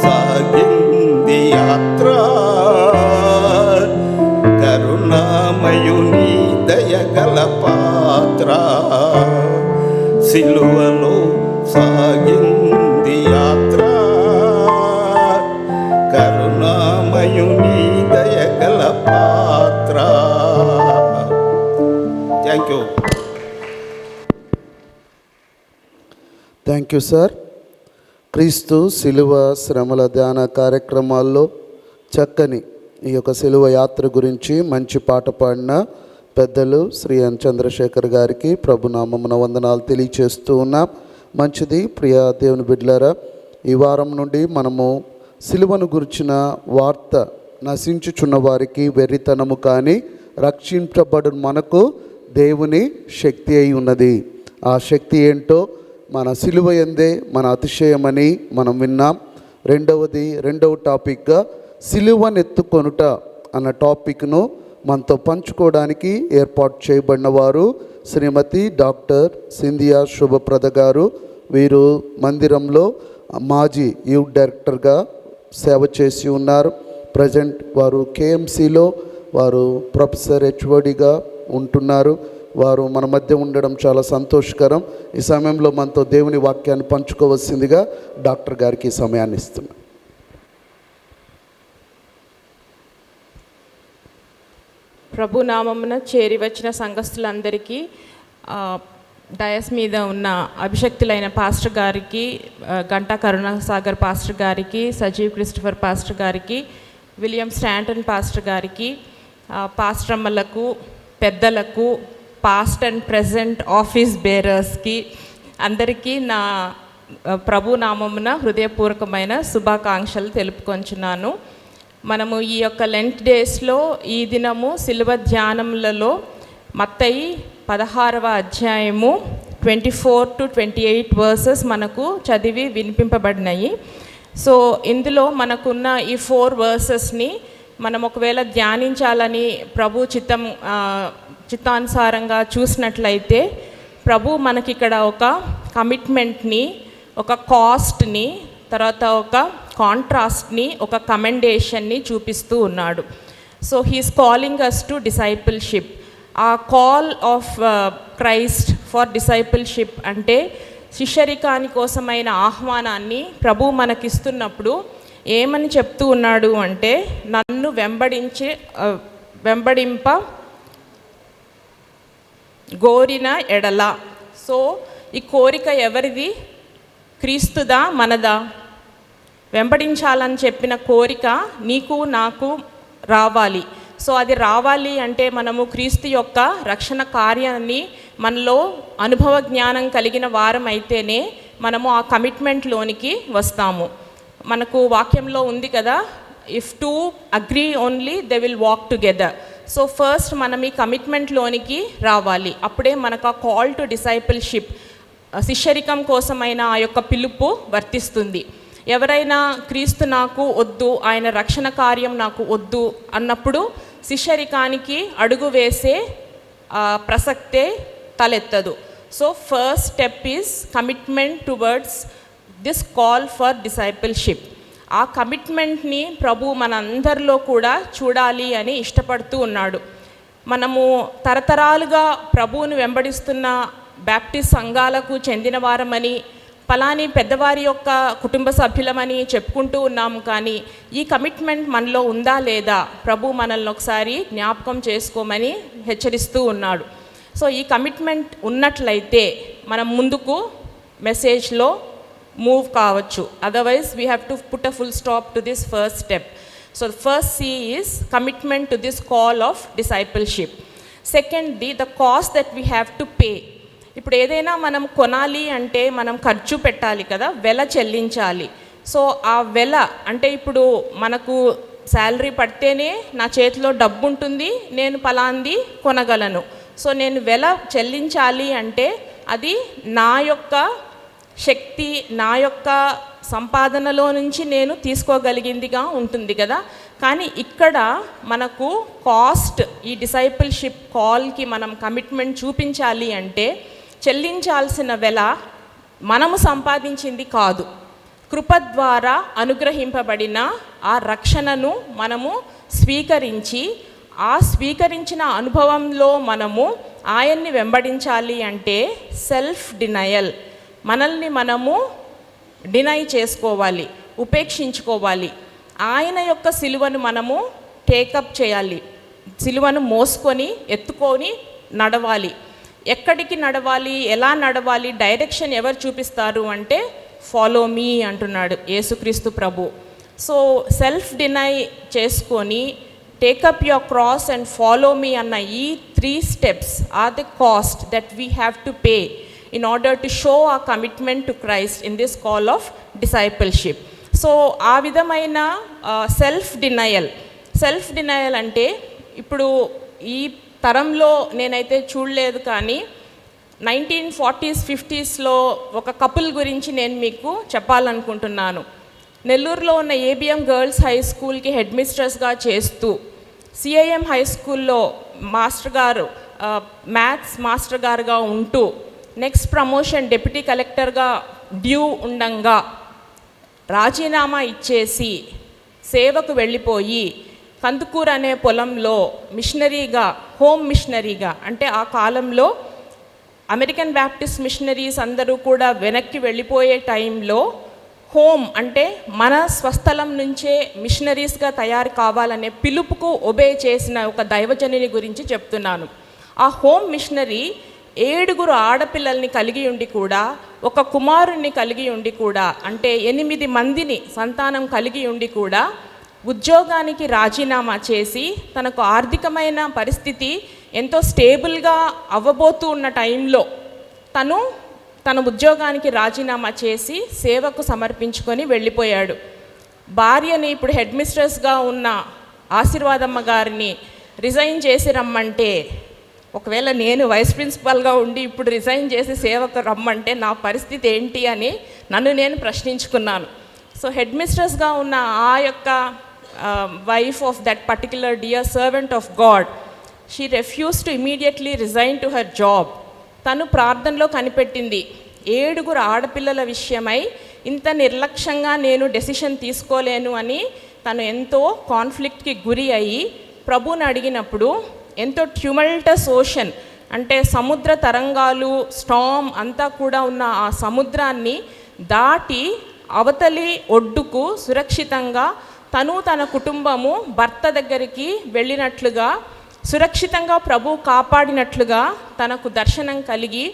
సాగింది యాత్ర, కరుణామయుని దయగల పాత్ర, సిలువలో సాగింది యాత్ర, కరుణామయుని దయగల పాత్ర. Thank you. Thank you sir. క్రీస్తు శిలువ శ్రమల ధ్యాన కార్యక్రమాల్లో చక్కని ఈ యొక్క శిలువ యాత్ర గురించి మంచి పాట పాడిన పెద్దలు శ్రీ ఎన్ చంద్రశేఖర్ గారికి ప్రభునామమున వందనాలు తెలియచేస్తూ ఉన్నాం. మంచిది ప్రియ దేవుని బిడ్డలారా, ఈ వారం నుండి మనము శిలువను గురించిన వార్త నశించుచున్న వారికి వెర్రితనము కానీ రక్షించబడు మనకు దేవుని శక్తి అయి ఉన్నది. ఆ శక్తి ఏంటో మన శిలువ యందే మన అతిశయమని మనం విన్నాం. రెండవ టాపిక్గా సిలువనెత్తుకొనుట అన్న టాపిక్ను మనతో పంచుకోవడానికి ఏర్పాటు చేయబడిన వారు శ్రీమతి డాక్టర్ సింధియా శుభప్రద గారు. వీరు మందిరంలో మాజీ యూత్ డైరెక్టర్గా సేవ చేసి ఉన్నారు. ప్రజెంట్ వారు కేఎంసిలో వారు ప్రొఫెసర్ హెచ్ఓడిగా ఉంటున్నారు. వారు మన మధ్య ఉండడం చాలా సంతోషకరం. ఈ సమయంలో మనతో దేవుని వాక్యాన్ని పంచుకోవాల్సిందిగా డాక్టర్ గారికి ఈ సమయాన్ని ఇస్తున్నాం. ప్రభు నామమున చేరి వచ్చిన సంఘస్థులందరికీ, డయస్ మీద ఉన్న అభిషక్తులైన పాస్టర్ గారికి, గంటా కరుణాసాగర్ పాస్టర్ గారికి, సజీవ్ క్రిస్టఫర్ పాస్టర్ గారికి, విలియం స్టాంటన్ పాస్టర్ గారికి, పాస్టర్ అమ్మలకు, పెద్దలకు, పాస్ట్ అండ్ ప్రెజెంట్ ఆఫీస్ బేరర్స్కి అందరికీ నా ప్రభు నామమున హృదయపూర్వకమైన శుభాకాంక్షలు తెలుపుకొంచున్నాను. మనము ఈ యొక్క లెంట్ డేస్లో ఈ దినము శిలువ ధ్యానములలో మత్తయి 16వ అధ్యాయము 24 to 28 వర్సెస్ మనకు చదివి వినిపింపబడినాయి. సో ఇందులో మనకున్న ఈ 4 వర్సెస్ని మనం ఒకవేళ ధ్యానించాలని ప్రభు చిత్తానుసారంగా చూసినట్లయితే ప్రభు మనకిక్కడ ఒక కమిట్మెంట్ని, ఒక కాస్ట్ని, తర్వాత ఒక కాంట్రాస్ట్ని, ఒక కమెండేషన్ని చూపిస్తూ ఉన్నాడు. So he's calling us to discipleship. ఆ call of Christ for discipleship అంటే శిష్యరికాని కోసమైన ఆహ్వానాన్ని ప్రభు మనకిస్తున్నప్పుడు ఏమని చెప్తూ ఉన్నాడు అంటే, నన్ను వెంబడింప గోరిన ఎడల. సో ఈ కోరిక ఎవరిది? క్రీస్తుదా మనదా? వెంబడించాలని చెప్పిన కోరిక నీకు నాకు రావాలి. సో అది రావాలి అంటే మనము క్రీస్తు యొక్క రక్షణ కార్యాన్ని మనలో అనుభవ జ్ఞానం కలిగిన వారం అయితేనే మనము ఆ కమిట్మెంట్లోనికి వస్తాము. మనకు వాక్యంలో ఉంది కదా, if two agree only they will walk together. So first మనం ఈ కమిట్మెంట్లోనికి రావాలి. అప్పుడే మనకు ఆ కాల్ టు డిసైపుల్షిప్, శిష్యరికం కోసమైన ఆ యొక్క పిలుపు వర్తిస్తుంది. ఎవరైనా క్రీస్తు నాకు వద్దు, ఆయన రక్షణ కార్యం నాకు వద్దు అన్నప్పుడు శిష్యరికానికి అడుగు వేసే ప్రసక్తే తలెత్తదు. So first step is commitment towards this call for discipleship. ఆ కమిట్మెంట్ని ప్రభు మనందరిలో కూడా చూడాలి అని ఇష్టపడుతూ ఉన్నాడు. మనము తరతరాలుగా ప్రభువును వెంబడిస్తున్న బ్యాప్టిస్ట్ సంఘాలకు చెందిన వారమని, పలాని పెద్దవారి యొక్క కుటుంబ సభ్యులమని చెప్పుకుంటూ ఉన్నాము. కానీ ఈ కమిట్మెంట్ మనలో ఉందా లేదా ప్రభు మనల్ని ఒకసారి జ్ఞాపకం చేసుకోమని హెచ్చరిస్తూ ఉన్నాడు. సో ఈ కమిట్మెంట్ ఉన్నట్లయితే మనం ముందుకు మెసేజ్లో మూవ్ కావచ్చు. Otherwise we have to put a full stop to this first step. So first see is commitment to this call of discipleship. సెకండ్ది the cost that we have to pay. ఇప్పుడు ఏదైనా మనం కొనాలి అంటే మనం ఖర్చు పెట్టాలి కదా, వెల చెల్లించాలి. సో ఆ వెల అంటే ఇప్పుడు మనకు శాలరీ పడితేనే నా చేతిలో డబ్బు ఉంటుంది, నేను పలాంది కొనగలను. సో నేను వెల చెల్లించాలి అంటే అది నా యొక్క శక్తి, నా యొక్క సంపాదనలో నుంచి నేను తీసుకోగలిగిందిగా ఉంటుంది కదా. కానీ ఇక్కడ మనకు కాస్ట్, ఈ డిసైపుల్షిప్ కాల్కి మనం కమిట్మెంట్ చూపించాలి అంటే చెల్లించాల్సిన వెల మనము సంపాదించింది కాదు, కృప ద్వారా అనుగ్రహింపబడిన ఆ రక్షణను మనము స్వీకరించి, ఆ స్వీకరించిన అనుభవంలో మనము ఆయన్ని వెంబడించాలి అంటే సెల్ఫ్ డినయల్, మనల్ని మనము డినై చేసుకోవాలి, ఉపేక్షించుకోవాలి. ఆయన యొక్క సిలువను మనము టేకప్ చేయాలి, సిలువను మోసుకొని ఎత్తుకొని నడవాలి. ఎక్కడికి నడవాలి, ఎలా నడవాలి, డైరెక్షన్ ఎవరు చూపిస్తారు అంటే ఫాలో మీ అంటున్నాడు యేసుక్రీస్తు ప్రభు. సో సెల్ఫ్ డినై చేసుకొని take up your cross and follow me అన్న ఈ 3 steps are the cost that we have to pay in order to show our commitment to Christ in this call of discipleship. So ఆ విధమైన self denial అంటే ఇప్పుడు ఈ తరంలో నేనైతే చూడలేదు, కానీ 1940s 50sలో ఒక కపుల్ గురించి నేను మీకు చెప్పాలనుకుంటున్నాను. నెల్లూరులో ఉన్న ఏబిఎం గర్ల్స్ హై స్కూల్కి హెడ్ మిస్ట్రెస్గా చేస్తూ, సిఐఎం హై స్కూల్లో మాస్టర్ గారు, మ్యాథ్స్ మాస్టర్ గారుగా ఉంటూ, నెక్స్ట్ ప్రమోషన్ డిప్యూటీ కలెక్టర్గా డ్యూ ఉండంగా రాజీనామా ఇచ్చేసి సేవకు వెళ్ళిపోయి కందుకూరు అనే పొలంలో మిషనరీగా, హోమ్ మిషనరీగా, అంటే ఆ కాలంలో అమెరికన్ బ్యాప్టిస్ట్ మిషనరీస్ అందరూ కూడా వెనక్కి వెళ్ళిపోయే టైంలో హోమ్ అంటే మన స్వస్థలం నుంచే మిషనరీస్గా తయారు కావాలనే పిలుపుకు ఒబే చేసిన ఒక దైవజనుని గురించి చెప్తున్నాను. ఆ హోమ్ మిషనరీ 7 ఆడపిల్లల్ని కలిగి ఉండి కూడా, ఒక కుమారుణ్ణి కలిగి ఉండి కూడా, అంటే 8 మందిని సంతానం కలిగి ఉండి కూడా ఉద్యోగానికి రాజీనామా చేసి, తనకు ఆర్థికమైన పరిస్థితి ఎంతో స్టేబుల్గా అవ్వబోతూ ఉన్న టైంలో తన ఉద్యోగానికి రాజీనామా చేసి సేవకు సమర్పించుకొని వెళ్ళిపోయాడు. భార్యని, ఇప్పుడు హెడ్ మిస్ట్రెస్గా ఉన్న ఆశీర్వాదమ్మ గారిని రిజైన్ చేసి రమ్మంటే, ఒకవేళ నేను వైస్ ప్రిన్సిపాల్గా ఉండి ఇప్పుడు రిజైన్ చేసి సేవకు రమ్మంటే నా పరిస్థితి ఏంటి అని నన్ను నేను ప్రశ్నించుకున్నాను. సో హెడ్ మిస్ట్రెస్గా ఉన్న ఆ యొక్క wife of that particular dear servant of God, she refuse to immediately resign to her job. తను ప్రార్థనలో కనిపెట్టింది, 7 ఆడపిల్లల విషయమై ఇంత నిర్లక్ష్యంగా నేను డెసిషన్ తీసుకోలేను అని తను ఎంతో కాన్ఫ్లిక్ట్కి గురి అయ్యి ప్రభువుని అడిగినప్పుడు, ఎంతో ట్యూమల్టస్ ఓషన్ అంటే సముద్ర తరంగాలు, స్టామ్ అంతా కూడా ఉన్న ఆ సముద్రాన్ని దాటి అవతలి ఒడ్డుకు సురక్షితంగా తన కుటుంబము భర్త దగ్గరికి వెళ్ళినట్లుగా, సురక్షితంగా ప్రభు కాపాడినట్లుగా తనకు దర్శనం కలిగి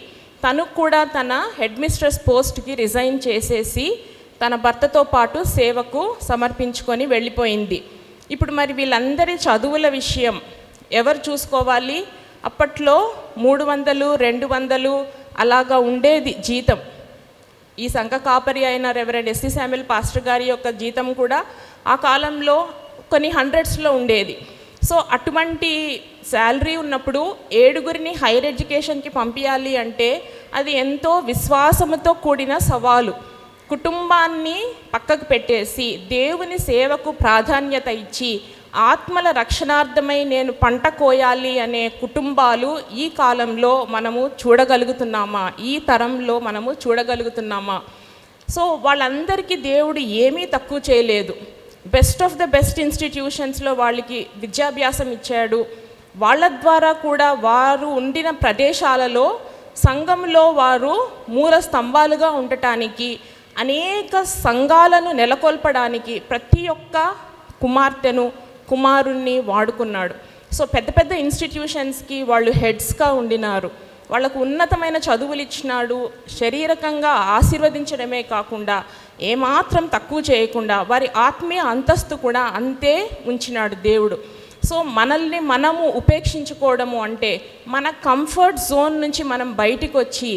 తను కూడా తన హెడ్ మిస్ట్రెస్ పోస్ట్కి రిజైన్ చేసేసి తన భర్తతో పాటు సేవకు సమర్పించుకొని వెళ్ళిపోయింది. ఇప్పుడు మరి వీళ్ళందరి చదువుల విషయం ఎవరు చూసుకోవాలి? అప్పట్లో 300, 200 అలాగా ఉండేది జీతం. ఈ సంఘ కాపరి అయిన రెవరెండ్ ఎస్సి శామ్యుల్ పాస్టర్ గారి యొక్క జీతం కూడా ఆ కాలంలో కొన్ని హండ్రెడ్స్లో ఉండేది. సో అటువంటి శాలరీ ఉన్నప్పుడు 7 హైయర్ ఎడ్యుకేషన్కి పంపించాలి అంటే అది ఎంతో విశ్వాసంతో కూడిన సవాలు. కుటుంబాన్ని పక్కకు పెట్టేసి దేవుని సేవకు ప్రాధాన్యత ఇచ్చి ఆత్మల రక్షణార్థమై నేను పంట కోయాలి అనే కుటుంబాలు ఈ కాలంలో మనము చూడగలుగుతున్నామా? ఈ తరంలో మనము చూడగలుగుతున్నామా? సో వాళ్ళందరికీ దేవుడు ఏమీ తక్కువ చేయలేదు. బెస్ట్ ఆఫ్ ద బెస్ట్ ఇన్స్టిట్యూషన్స్లో వాళ్ళకి విద్యాభ్యాసం ఇచ్చాడు. వాళ్ళ ద్వారా కూడా వారు ఉండిన ప్రదేశాలలో సంఘంలో వారు మూల స్తంభాలుగా ఉండటానికి, అనేక సంఘాలను నెలకొల్పడానికి ప్రతి ఒక్క కుమార్తెను కుమారుణ్ణి వాడుకున్నాడు. సో పెద్ద పెద్ద ఇన్స్టిట్యూషన్స్కి వాళ్ళు హెడ్స్గా ఉండినారు. వాళ్ళకు ఉన్నతమైన చదువులు ఇచ్చినాడు. శారీరకంగా ఆశీర్వదించడమే కాకుండా ఏమాత్రం తక్కువ చేయకుండా వారి ఆత్మీయ అంతస్తు కూడా అంతే ఉంచినాడు దేవుడు. సో మనల్ని మనము ఉపేక్షించుకోవడము అంటే మన కంఫర్ట్ జోన్ నుంచి మనం బయటికి వచ్చి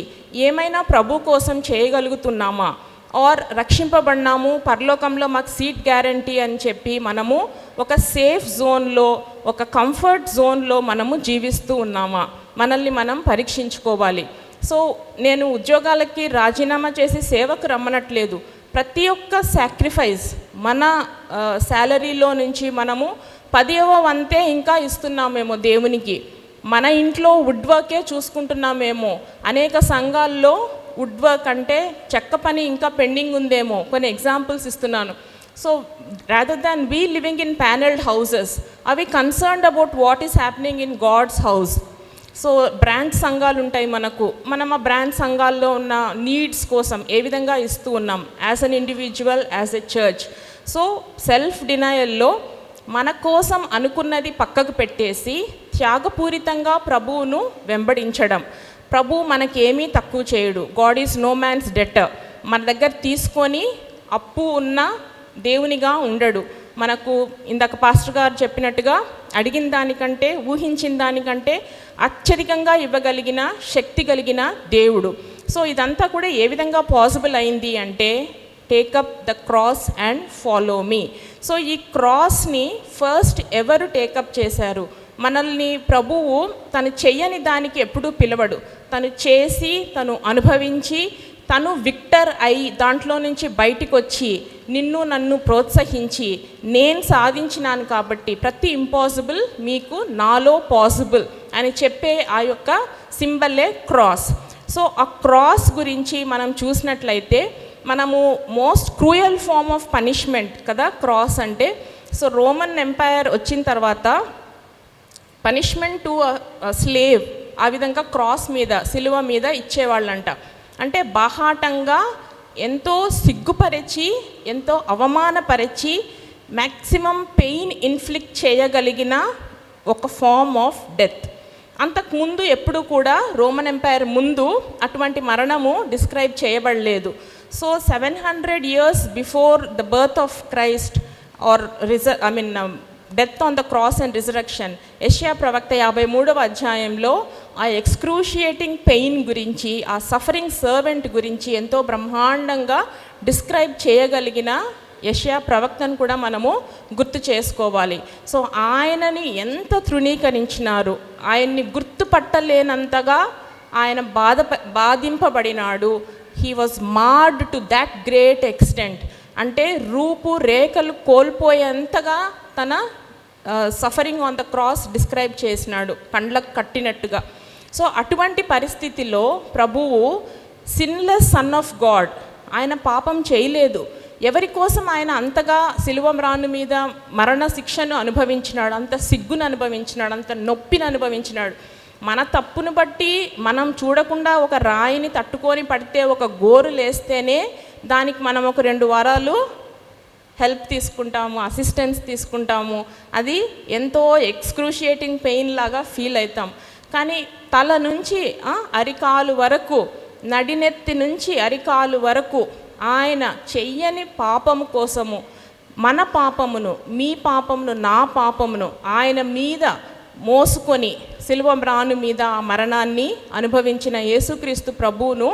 ఏమైనా ప్రభు కోసం చేయగలుగుతున్నామా? ఆర్ రక్షింపబడినాము, పరలోకంలో మాకు సీట్ గ్యారంటీ అని చెప్పి మనము ఒక సేఫ్ జోన్లో, ఒక కంఫర్ట్ జోన్లో మనము జీవిస్తూ ఉన్నామా? మనల్ని మనం పరీక్షించుకోవాలి. సో నేను ఉద్యోగాలకి రాజీనామా చేసి సేవకు రమ్మనట్లేదు. ప్రతి ఒక్క సాక్రిఫైస్ మన శాలరీలో నుంచి మనము 10వ వంతే ఇంకా ఇస్తున్నామేమో దేవునికి. మన ఇంట్లో వుడ్ వర్కే చూసుకుంటున్నామేమో. అనేక సంఘాల్లో వుడ్ వర్క్ అంటే చెక్క పని ఇంకా పెండింగ్ ఉందేమో. కొన్ని ఎగ్జాంపుల్స్ ఇస్తున్నాను. So rather than we living in panelled houses, are we concerned about what is happening in God's house? So branch సంఘాలు ఉంటాయి మనకు. మనం ఆ బ్రాంచ్ సంఘాల్లో ఉన్న నీడ్స్ కోసం ఏ విధంగా ఇస్తూ ఉన్నాం as an individual, as a church. So self డినయల్లో మన కోసం అనుకున్నది పక్కకు పెట్టేసి త్యాగపూరితంగా ప్రభువును వెంబడించడం. ప్రభు మనకేమీ తక్కువ చేయడు. God is no man's debtor. మన దగ్గర తీసుకొని అప్పు ఉన్న దేవునిగా ఉండడు. మనకు ఇందాక పాస్టర్ గారు చెప్పినట్టుగా అడిగిన దానికంటే, ఊహించిన దానికంటే అత్యధికంగా ఇవ్వగలిగిన శక్తి కలిగిన దేవుడు. సో ఇదంతా కూడా ఏ విధంగా పాసిబుల్ అయింది అంటే take up the cross and follow me. So ఈ క్రాస్ని ఫస్ట్ ఎవరు టేకప్ చేశారు? మనల్ని ప్రభువు తను చెయ్యని దానికి ఎప్పుడూ పిలవడు. తను చేసి, తను అనుభవించి, తను విక్టర్ అయి దాంట్లో నుంచి బయటికి వచ్చి నిన్ను నన్ను ప్రోత్సహించి నేను సాధించినాను కాబట్టి ప్రతి ఇంపాసిబుల్ మీకు నాలో పాసిబుల్ అని చెప్పే ఆ యొక్క సింబలే క్రాస్. సో ఆ క్రాస్ గురించి మనం చూసినట్లయితే మనము most cruel form of punishment కదా క్రాస్ అంటే. సో రోమన్ ఎంపైర్ వచ్చిన తర్వాత పనిష్మెంట్ టు స్లేవ్ ఆ విధంగా క్రాస్ మీద, సిలువ మీద ఇచ్చేవాళ్ళంట. అంటే బాహాటంగా ఎంతో సిగ్గుపరిచి, ఎంతో అవమానపరిచి, మ్యాక్సిమం పెయిన్ ఇన్ఫ్లిక్ట్ చేయగలిగిన ఒక ఫార్మ్ ఆఫ్ డెత్. అంతకుముందు ఎప్పుడు కూడా రోమన్ ఎంపైర్ ముందు అటువంటి మరణము డిస్క్రైబ్ చేయబడలేదు. So 700 years before the birth of Christ are death on the cross and resurrection, యెషయా ప్రవక్త 53వ అధ్యాయంలో ఆ ఎక్స్క్రూషియేటింగ్ పెయిన్ గురించి, ఆ సఫరింగ్ సర్వెంట్ గురించి ఎంతో బ్రహ్మాండంగా డిస్క్రైబ్ చేయగలిగిన యెషయా ప్రవక్తను కూడా మనము గుర్తు చేసుకోవాలి. సో ఆయనని ఎంత తృణీకరించినారు, ఆయన్ని గుర్తుపట్టలేనంతగా ఆయన బాధింపబడినాడు. He was marred to that great extent. అంటే రూపు రేఖలు కోల్పోయేంతగా తన suffering on the cross describe చేసినాడు, కండ్లకు కట్టినట్టుగా. సో అటువంటి పరిస్థితిలో ప్రభువు సిన్లెస్ సన్ ఆఫ్ గాడ్, ఆయన పాపం చేయలేదు. ఎవరి కోసం ఆయన అంతగా సిలువ మ్రాను మీద మరణ శిక్షను అనుభవించినాడు, అంత సిగ్గును అనుభవించినాడు, అంత నొప్పిని అనుభవించినాడు. మన తప్పును బట్టి మనం చూడకుండా ఒక రాయిని తట్టుకొని పడితే, ఒక గోరు లేస్తేనే దానికి మనం ఒక 2 వారాలు హెల్ప్ తీసుకుంటాము, అసిస్టెన్స్ తీసుకుంటాము. అది ఎంతో ఎక్స్క్రూషియేటింగ్ పెయిన్ లాగా ఫీల్ అవుతాం. కానీ తల నుంచి అరికాలు వరకు, నడినెత్తి నుంచి అరికాలు వరకు ఆయన చెయ్యని పాపము కోసము, మన పాపమును, మీ పాపమును, నా పాపమును ఆయన మీద మోసుకొని సిలువ మ్రాను మీద ఆ మరణాన్ని అనుభవించిన యేసుక్రీస్తు ప్రభువును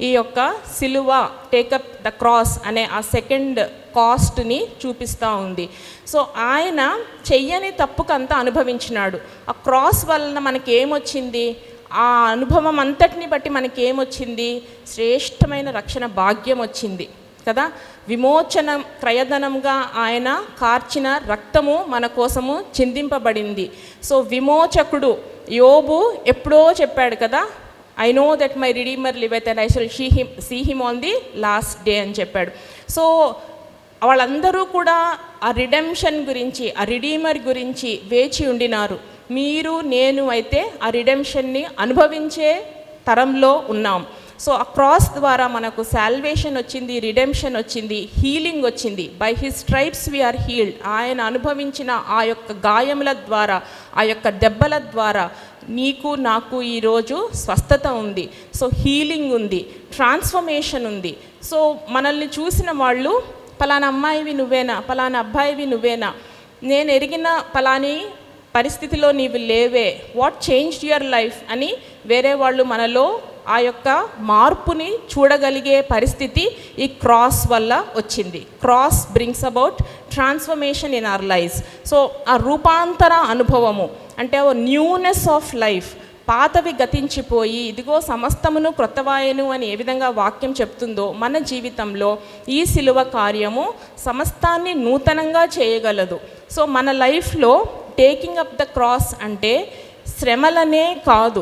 ఈ యొక్క సిలువ టేకప్ ద క్రాస్ అనే ఆ సెకండ్ కాస్ట్ని చూపిస్తూ ఉంది. సో ఆయన చెయ్యని తప్పుకంతా అనుభవించినాడు. ఆ క్రాస్ వలన మనకి ఏమొచ్చింది? ఆ అనుభవం అంతటిని బట్టి మనకి ఏమొచ్చింది? శ్రేష్టమైన రక్షణ భాగ్యం వచ్చింది కదా. విమోచన క్రయధనంగా ఆయన కార్చిన రక్తము మన కోసము చిందింపబడింది. సో విమోచకుడు యోబు ఎప్పుడో చెప్పాడు కదా, I know that my redeemer liveth and I shall see him on the last day అని చెప్పాడు. సో వాళ్ళందరూ కూడా ఆ రిడెంప్షన్ గురించి, ఆ రిడీమర్ గురించి వేచి ఉండినారు. మీరు నేను అయితే ఆ రిడెంప్షన్ని అనుభవించే తరంలో ఉన్నాం. సో ఆ క్రాస్ ద్వారా మనకు సాల్వేషన్ వచ్చింది, రిడెంప్షన్ వచ్చింది, హీలింగ్ వచ్చింది. By his stripes we are healed. ఆయన అనుభవించిన ఆ యొక్క గాయముల ద్వారా, ఆ యొక్క దెబ్బల ద్వారా నీకు నాకు ఈరోజు స్వస్థత ఉంది. సో హీలింగ్ ఉంది, ట్రాన్స్ఫర్మేషన్ ఉంది. సో మనల్ని చూసిన వాళ్ళు పలానా అమ్మాయివి నువ్వేనా, పలానా అబ్బాయివి నువ్వేనా, నేను ఎరిగిన పలాని పరిస్థితిలో నీవు లేవే, వాట్ చేంజ్డ్ యువర్ లైఫ్ అని వేరే వాళ్ళు మనలో ఆ యొక్క మార్పుని చూడగలిగే పరిస్థితి ఈ క్రాస్ వల్ల వచ్చింది. Cross brings about transformation in our lives. So ఆ రూపాంతర అనుభవము అంటే ఓ న్యూనెస్ ఆఫ్ లైఫ్, పాతవి గతించిపోయి ఇదిగో సమస్తమును క్రొత్తవాయను అని ఏ విధంగా వాక్యం చెప్తుందో మన జీవితంలో ఈ సిలువ కార్యము సమస్తాన్ని నూతనంగా చేయగలదు. సో మన లైఫ్లో టేకింగ్ అప్ ద క్రాస్ అంటే శ్రమలనే కాదు,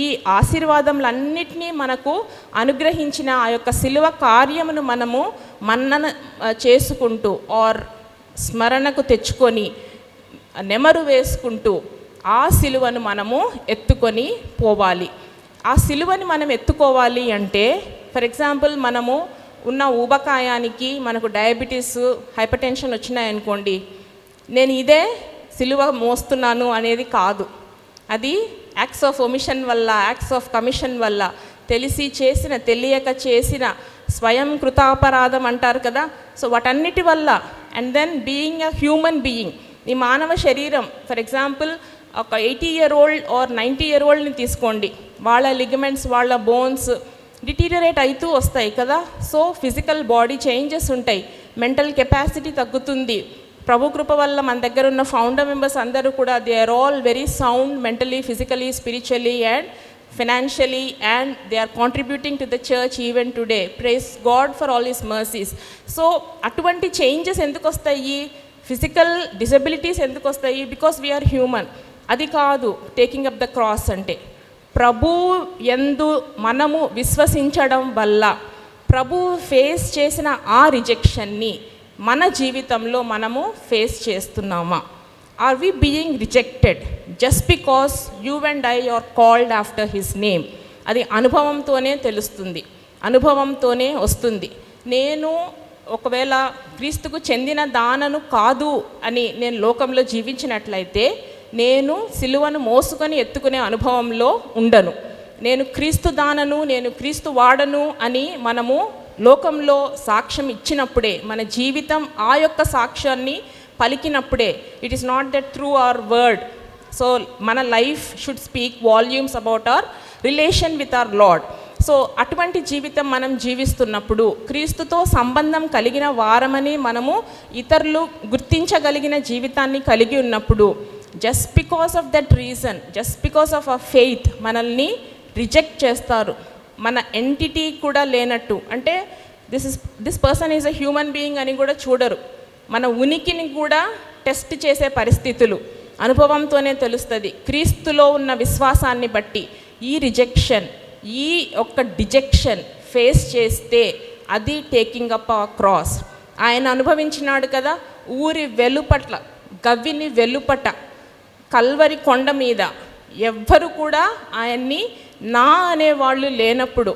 ఈ ఆశీర్వాదములన్నిటినీ మనకు అనుగ్రహించిన ఆ యొక్క సిలువ కార్యమును మనము మన్నన చేసుకుంటూ ఆర్ స్మరణకు తెచ్చుకొని నెమరు వేసుకుంటూ ఆ సిలువను మనము ఎత్తుకొని పోవాలి. ఆ సిలువని మనం ఎత్తుకోవాలి అంటే ఫర్ ఎగ్జాంపుల్ మనము ఉన్న ఊబకాయానికి మనకు డయాబెటీస్, హైపర్ టెన్షన్ వచ్చినాయనుకోండి, నేను ఇదే సిలువ మోస్తున్నాను అనేది కాదు. అది యాక్ట్స్ ఆఫ్ ఒమిషన్ వల్ల, యాక్ట్స్ ఆఫ్ కమిషన్ వల్ల, తెలిసి చేసిన, తెలియక చేసిన స్వయం కృతాపరాధం అంటారు కదా. సో వాటన్నిటి వల్ల and then being a human being, ఈ మానవ శరీరం ఫర్ ఎగ్జాంపుల్ ఒక 80-year-old ఆర్ 90-year-oldని తీసుకోండి, వాళ్ళ లిగమెంట్స్, వాళ్ళ బోన్స్ డిటీరియరేట్ అవుతూ వస్తాయి కదా. సో ఫిజికల్ బాడీ చేంజెస్ ఉంటాయి, మెంటల్ కెపాసిటీ తగ్గుతుంది. ప్రభు కృప వల్ల మన దగ్గర ఉన్న ఫౌండర్ మెంబర్స్ అందరూ కూడా they are all very sound mentally, physically, spiritually and financially, and they are contributing to the church even today. Praise God for all his mercies. So అటువంటి changes ఎందుకు వస్తాయి? ఫిజికల్ డిసెబిలిటీస్ ఎందుకు వస్తాయి? Because we are human. అది కాదు taking up the cross అంటే. ప్రభు యందు మనము విశ్వసించడం వల్ల ప్రభు ఫేస్ చేసిన ఆ రిజెక్షన్ని మన జీవితంలో మనము ఫేస్ చేస్తున్నామా? Are we being rejected just because you and I are called after his name? అది అనుభవంతోనే తెలుస్తుంది, అనుభవంతోనే వస్తుంది. నేను ఒకవేళ క్రీస్తుకు చెందిన దానను కాదు అని నేను లోకంలో జీవించినట్లయితే నేను సిలువను మోసుకొని ఎత్తుకునే అనుభవంలో ఉండను. నేను క్రీస్తు దానను, నేను క్రీస్తు వాడను అని మనము లోకంలో సాక్ష్యం ఇచ్చినప్పుడే, మన జీవితం ఆ యొక్క సాక్ష్యాన్ని పలికినప్పుడే, it is not that through our word. So మన life should speak volumes about our relation with our Lord. So అటువంటి జీవితం మనం జీవిస్తున్నప్పుడు, క్రీస్తుతో సంబంధం కలిగిన వారమని మనము ఇతరులు గుర్తించగలిగిన జీవితాన్ని కలిగి ఉన్నప్పుడు, just because of that reason, just because of our faith మనల్ని రిజెక్ట్ చేస్తారు. మన ఎంటిటీ కూడా లేనట్టు, అంటే this person is a human being అని కూడా చూడరు. మన ఉనికిని కూడా టెస్ట్ చేసే పరిస్థితులు అనుభవంతోనే తెలుస్తుంది. క్రీస్తులో ఉన్న విశ్వాసాన్ని బట్టి ఈ రిజెక్షన్, ఈ ఒక్క డిజెక్షన్ ఫేస్ చేస్తే అది టేకింగ్ అప్ అవర్ క్రాస్. ఆయన అనుభవించినాడు కదా, ఊరి వెలుపట్ల, గవ్విని వెలుపట, కల్వరి కొండ మీద ఎవ్వరు కూడా ఆయన్ని నా అనేవాళ్ళు లేనప్పుడు,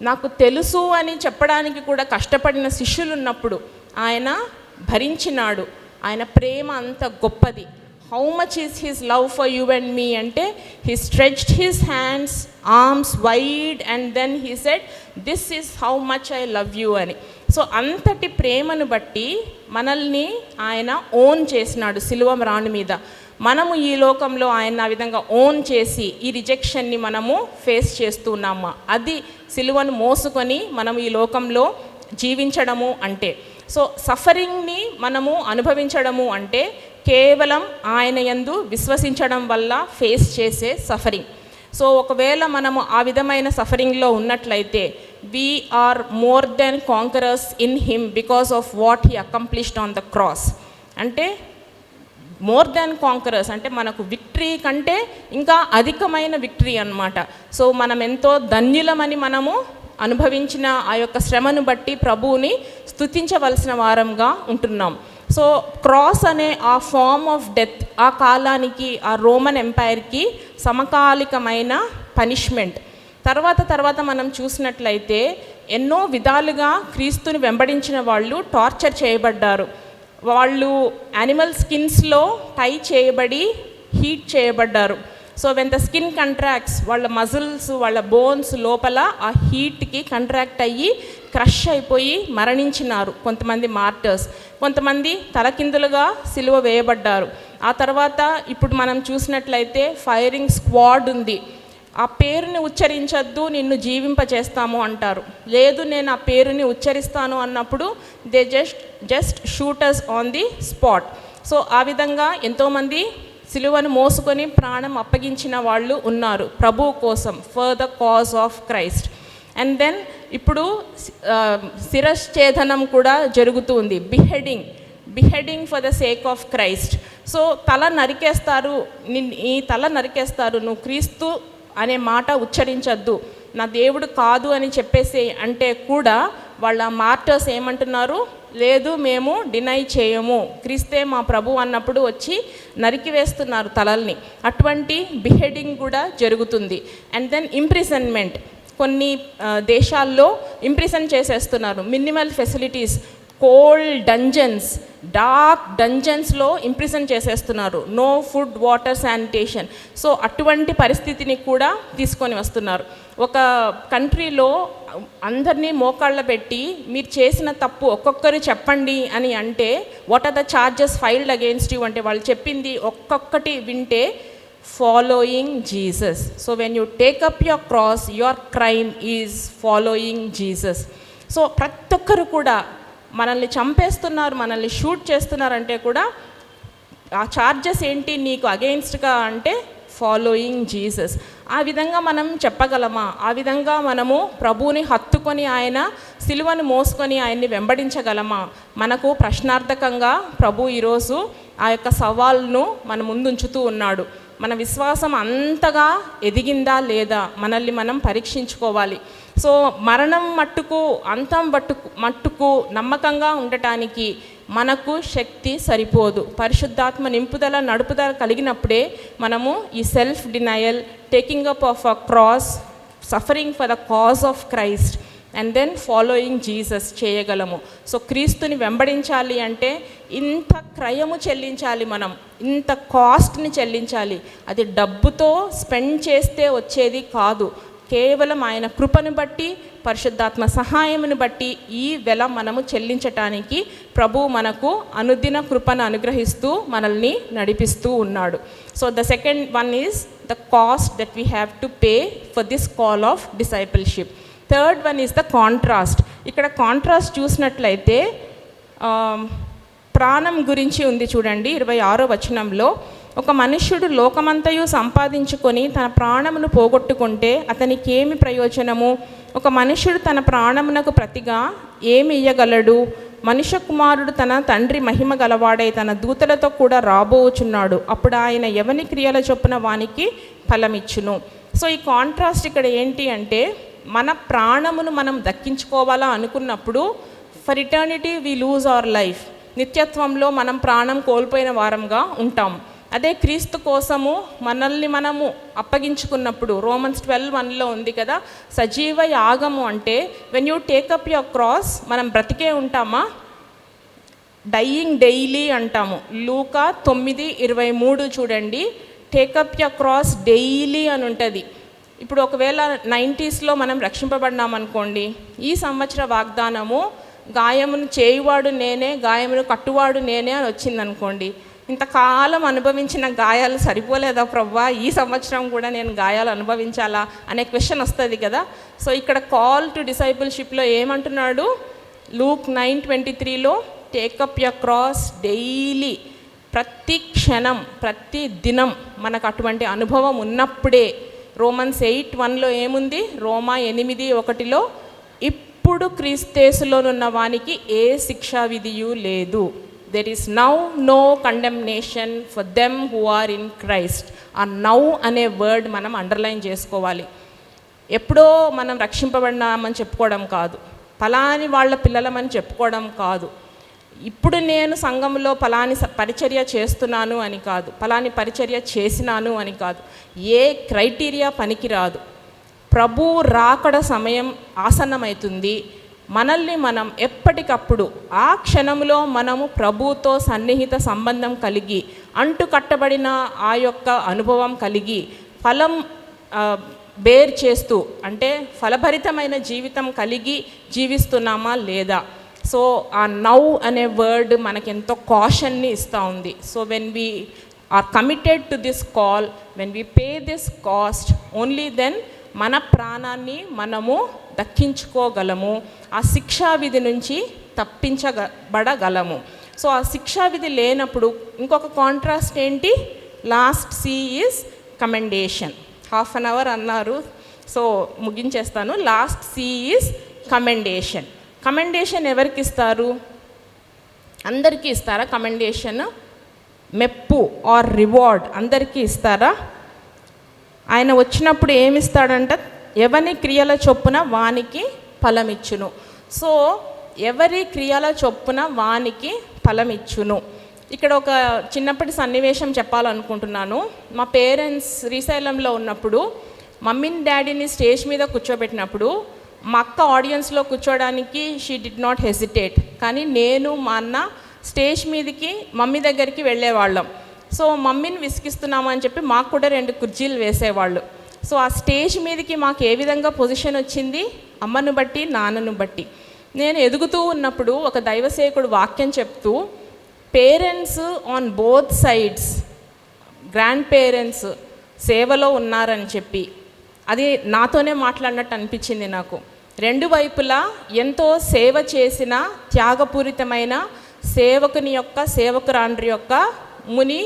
నాకు తెలుసు అని చెప్పడానికి కూడా కష్టపడిన శిష్యులు ఉన్నప్పుడు ఆయన భరించినాడు. ఆయన ప్రేమ అంత గొప్పది. How much is his love for you and me అంటే he stretched his hands arms wide and then he said this is how much I love you అని. సో అంతటి ప్రేమను బట్టి మనల్ని ఆయన ఓన్ చేసినాడు సిలువ రాణి మీద. మనము ఈ లోకంలో ఆయన ఆ విధంగా ఓన్ చేసి ఈ రిజెక్షన్ని మనము ఫేస్ చేస్తున్నాము. అది సిలువను మోసుకొని మనం ఈ లోకంలో జీవించడము అంటే. సో సఫరింగ్ని మనము అనుభవించడము అంటే కేవలం ఆయన యందు విశ్వసించడం వల్ల ఫేస్ చేసే సఫరింగ్. సో ఒకవేళ మనము ఆ విధమైన సఫరింగ్లో ఉన్నట్లయితే we are more than conquerors in him because of what he accomplished on the cross. అంటే మోర్ దాన్ కాంకరర్స్ అంటే మనకు విక్టరీ కంటే ఇంకా అధికమైన విక్టరీ అన్నమాట. సో మనం ఎంతో ధన్యులమని మనము అనుభవించిన ఆ యొక్క శ్రమను బట్టి ప్రభువుని స్తుతించవలసిన వారంగా ఉంటున్నాం. సో క్రాస్ అనే ఆ ఫార్మ్ ఆఫ్ డెత్ ఆ కాలానికి ఆ రోమన్ ఎంపైర్కి సమకాలికమైన పనిష్మెంట్. తర్వాత మనం చూసినట్లయితే ఎన్నో విధాలుగా క్రీస్తుని వెంబడించిన వాళ్ళు టార్చర్ చేయబడ్డారు. వాళ్ళు యానిమల్ స్కిన్స్లో టై చేయబడి హీట్ చేయబడ్డారు. So when the skin contracts వాళ్ళ మజిల్స్ వాళ్ళ బోన్స్ లోపల ఆ హీట్కి కంట్రాక్ట్ అయ్యి క్రష్ అయిపోయి మరణించినారు కొంతమంది మార్టర్స్. కొంతమంది తలకిందులుగా సిలువ వేయబడ్డారు. ఆ తర్వాత ఇప్పుడు మనం చూసినట్లయితే ఫైరింగ్ స్క్వాడ్ ఉంది. ఆ పేరుని ఉచ్చరించద్దు నిన్ను జీవింపచేస్తాము అంటారు. లేదు నేను ఆ పేరుని ఉచ్చరిస్తాను అన్నప్పుడు they just shooters on the spot. So ఆ విధంగా ఎంతోమంది సిలువను మోసుకొని ప్రాణం అప్పగించిన వాళ్ళు ఉన్నారు ప్రభువు కోసం, for the cause of Christ. And then ఇప్పుడు శిరశ్ఛేదనం కూడా జరుగుతుంది, beheading for the sake of Christ. So తల నరికేస్తారు, ఈ తల నరికేస్తారు, నువ్వు క్రీస్తు అనే మాట ఉచ్చరించద్దు, నా దేవుడు కాదు అని చెప్పేసి అంటే కూడా వాళ్ళ మార్టర్స్ ఏమంటున్నారు, లేదు మేము డినై చేయము, క్రీస్తే మా ప్రభు అన్నప్పుడు వచ్చి నరికివేస్తున్నారు తలల్ని. అటువంటి బిహెడింగ్ కూడా జరుగుతుంది. అండ్ దెన్ ఇంప్రిజన్మెంట్, కొన్ని దేశాల్లో ఇంప్రిజన్ చేసేస్తున్నారు. Minimal facilities, cold dungeons, dark డంజన్స్లో ఇంప్రిజన్ చేసేస్తున్నారు. No food, water, sanitation. So అటువంటి పరిస్థితిని కూడా తీసుకొని వస్తున్నారు. ఒక కంట్రీలో అందరినీ మోకాళ్ళ పెట్టి మీరు చేసిన తప్పు ఒక్కొక్కరు చెప్పండి అని అంటే what are the charges filed against you అంటే వాళ్ళు చెప్పింది ఒక్కొక్కటి వింటే following Jesus. So when you take up your cross your crime is following Jesus. So ప్రతి ఒక్కరు కూడా మనల్ని చంపేస్తున్నారు, మనల్ని షూట్ చేస్తున్నారంటే కూడా ఆ ఛార్జెస్ ఏంటి నీకు అగెయిన్స్ట్గా అంటే ఫాలోయింగ్ జీసస్. ఆ విధంగా మనం చెప్పగలమా? ఆ విధంగా మనము ప్రభువుని హత్తుకొని ఆయన సిలువను మోసుకొని ఆయన్ని వెంబడించగలమా? మనకు ప్రశ్నార్థకంగా ప్రభు ఈరోజు ఆ యొక్క సవాల్ను మన ముందుంచుతూ ఉన్నాడు. మన విశ్వాసం అంతగా ఎదిగిందా లేదా మనల్ని మనం పరీక్షించుకోవాలి. సో మరణం మట్టుకు, అంతం మట్టుకు నమ్మకంగా ఉండటానికి మనకు శక్తి సరిపోదు. పరిశుద్ధాత్మ నింపుదల నడుపుదల కలిగినప్పుడే మనము ఈ self denial, taking up of a cross, suffering for the cause of Christ and then following Jesus చేయగలము. సో క్రీస్తుని వెంబడించాలి అంటే ఇంత క్రయము చెల్లించాలి, మనం ఇంత కాస్ట్ని చెల్లించాలి. అది డబ్బుతో స్పెండ్ చేస్తే వచ్చేది కాదు. కేవలం ఆయన కృపను బట్టి, పరిశుద్ధాత్మ సహాయమును బట్టి ఈ వెల మనము చెల్లించటానికి ప్రభువు మనకు అనుదిన కృపను అనుగ్రహిస్తూ మనల్ని నడిపిస్తూ ఉన్నాడు. So the second one is the cost that we have to pay for this call of discipleship. Third one is the contrast. ఇక్కడ కాంట్రాస్ట్ చూసినట్లయితే ప్రాణం గురించి ఉంది చూడండి. 26వ వచనంలో, ఒక మనుష్యుడు లోకమంతయు సంపాదించుకొని తన ప్రాణమును పోగొట్టుకుంటే అతనికి ఏమి ప్రయోజనము? ఒక మనుష్యుడు తన ప్రాణమునకు ప్రతిగా ఏమి ఇయ్యగలడు? మనుష్య కుమారుడు తన తండ్రి మహిమ గలవాడై తన దూతలతో కూడా రాబోచున్నాడు. అప్పుడు ఆయన ఎవని క్రియల చొప్పున వానికి ఫలమిచ్చును. సో ఈ కాంట్రాస్ట్ ఇక్కడ ఏంటి అంటే, మన ప్రాణమును మనం దక్కించుకోవాలా అనుకున్నప్పుడు for eternity we lose our life. నిత్యత్వంలో మనం ప్రాణం కోల్పోయిన వారంగా ఉంటాం. అదే క్రీస్తు కోసము మనల్ని మనము అప్పగించుకున్నప్పుడు రోమన్స్ 12:1లో ఉంది కదా, సజీవ యాగము అంటే when you take up your cross, మనం బ్రతికే ఉంటామా? డైయింగ్ డైలీ అంటాము. లూకా 9:23 చూడండి, టేకప్ యర్ క్రాస్ డైలీ అని ఉంటుంది. ఇప్పుడు ఒకవేళ 90sలో మనం రక్షింపబడినామనుకోండి, ఈ సంవత్సర వాగ్దానము గాయమును చేయువాడు నేనే, గాయమును కట్టువాడు నేనే అని వచ్చిందనుకోండి, ఇంతకాలం అనుభవించిన గాయాలు సరిపోలేదా ప్రవ్వా, ఈ సంవత్సరం కూడా నేను గాయాలు అనుభవించాలా అనే క్వశ్చన్ వస్తుంది కదా. సో ఇక్కడ కాల్ టు డిసైపుల్షిప్లో ఏమంటున్నాడు, లూక్ 9:23లో టేకప్ యర్ క్రాస్ డైలీ, ప్రతి క్షణం ప్రతి దినం మనకు అటువంటి అనుభవం ఉన్నప్పుడే. రోమన్స్ 8:1లో ఏముంది, రోమా 8:1లో ఇప్పుడు క్రీస్తేసులోనున్న వానికి ఏ శిక్షా విధియు లేదు. There is now no condemnation for them who are in Christ. ఆ నౌ అనే వర్డ్ మనం అండర్లైన్ చేసుకోవాలి. ఎప్పుడో మనం రక్షింపబడినామని చెప్పుకోవడం కాదు, ఫలాని వాళ్ళ పిల్లలమని చెప్పుకోవడం కాదు, ఇప్పుడు నేను సంఘంలో ఫలాని పరిచర్య చేస్తున్నాను అని కాదు, ఫలాని పరిచర్య చేసినాను అని కాదు. ఏ క్రైటీరియా పనికిరాదు. ప్రభు రాకడ సమయం ఆసన్నమవుతుంది. మనల్ని మనం ఎప్పటికప్పుడు ఆ క్షణంలో మనము ప్రభుతో సన్నిహిత సంబంధం కలిగి, అంటు కట్టబడిన ఆ యొక్క అనుభవం కలిగి, ఫలం బేర్ చేస్తూ, అంటే ఫలభరితమైన జీవితం కలిగి జీవిస్తున్నామా లేదా. సో ఆ నౌ అనే వర్డ్ మనకెంతో కాషన్ని ఇస్తూ ఉంది. So when we are committed to this call, when we pay this cost, only then మన ప్రాణాన్ని మనము దక్కించుకోగలము, ఆ శిక్షా విధి నుంచి తప్పించబడగలము. సో ఆ శిక్షా విధి లేనప్పుడు ఇంకొక కాంట్రాస్ట్ ఏంటి, last C is commendation. 1/2 hour అన్నారు, సో ముగించేస్తాను. Last C is commendation. Commendation ఎవరికి ఇస్తారు, అందరికీ ఇస్తారా కమెండేషన్? మెప్పు ఆర్ రివార్డ్ అందరికీ ఇస్తారా? ఆయన వచ్చినప్పుడు ఏమిస్తాడంట, ఎవరి క్రియల చొప్పున వానికి ఫలమిచ్చును. సో ఎవరి క్రియల చొప్పున వానికి ఫలమిచ్చును. ఇక్కడ ఒక చిన్నప్పటి సన్నివేశం చెప్పాలనుకుంటున్నాను. మా పేరెంట్స్ శ్రీశైలంలో ఉన్నప్పుడు మమ్మీని డాడీని స్టేజ్ మీద కూర్చోబెట్టినప్పుడు మా అక్క ఆడియన్స్లో కూర్చోడానికి షీ డిడ్ నాట్ హెసిటేట్, కానీ నేను మా అన్న స్టేజ్ మీదకి మమ్మీ దగ్గరికి వెళ్ళేవాళ్ళం. సో మమ్మీని విసిగిస్తున్నాము అని చెప్పి మాకు కూడా 2 కుర్చీలు వేసేవాళ్ళు. సో ఆ స్టేజ్ మీదకి మాకు ఏ విధంగా పొజిషన్ వచ్చింది, అమ్మను బట్టి నాన్నను బట్టి. నేను ఎదుగుతూ ఉన్నప్పుడు ఒక దైవసేవకుడు వాక్యం చెప్తూ, parents on both sides, grand parents సేవలో ఉన్నారని చెప్పి, అది నాతోనే మాట్లాడినట్టు అనిపించింది నాకు. 2 వైపులా ఎంతో సేవ చేసిన త్యాగపూరితమైన సేవకుని యొక్క, సేవకురాండ్రి యొక్క ముని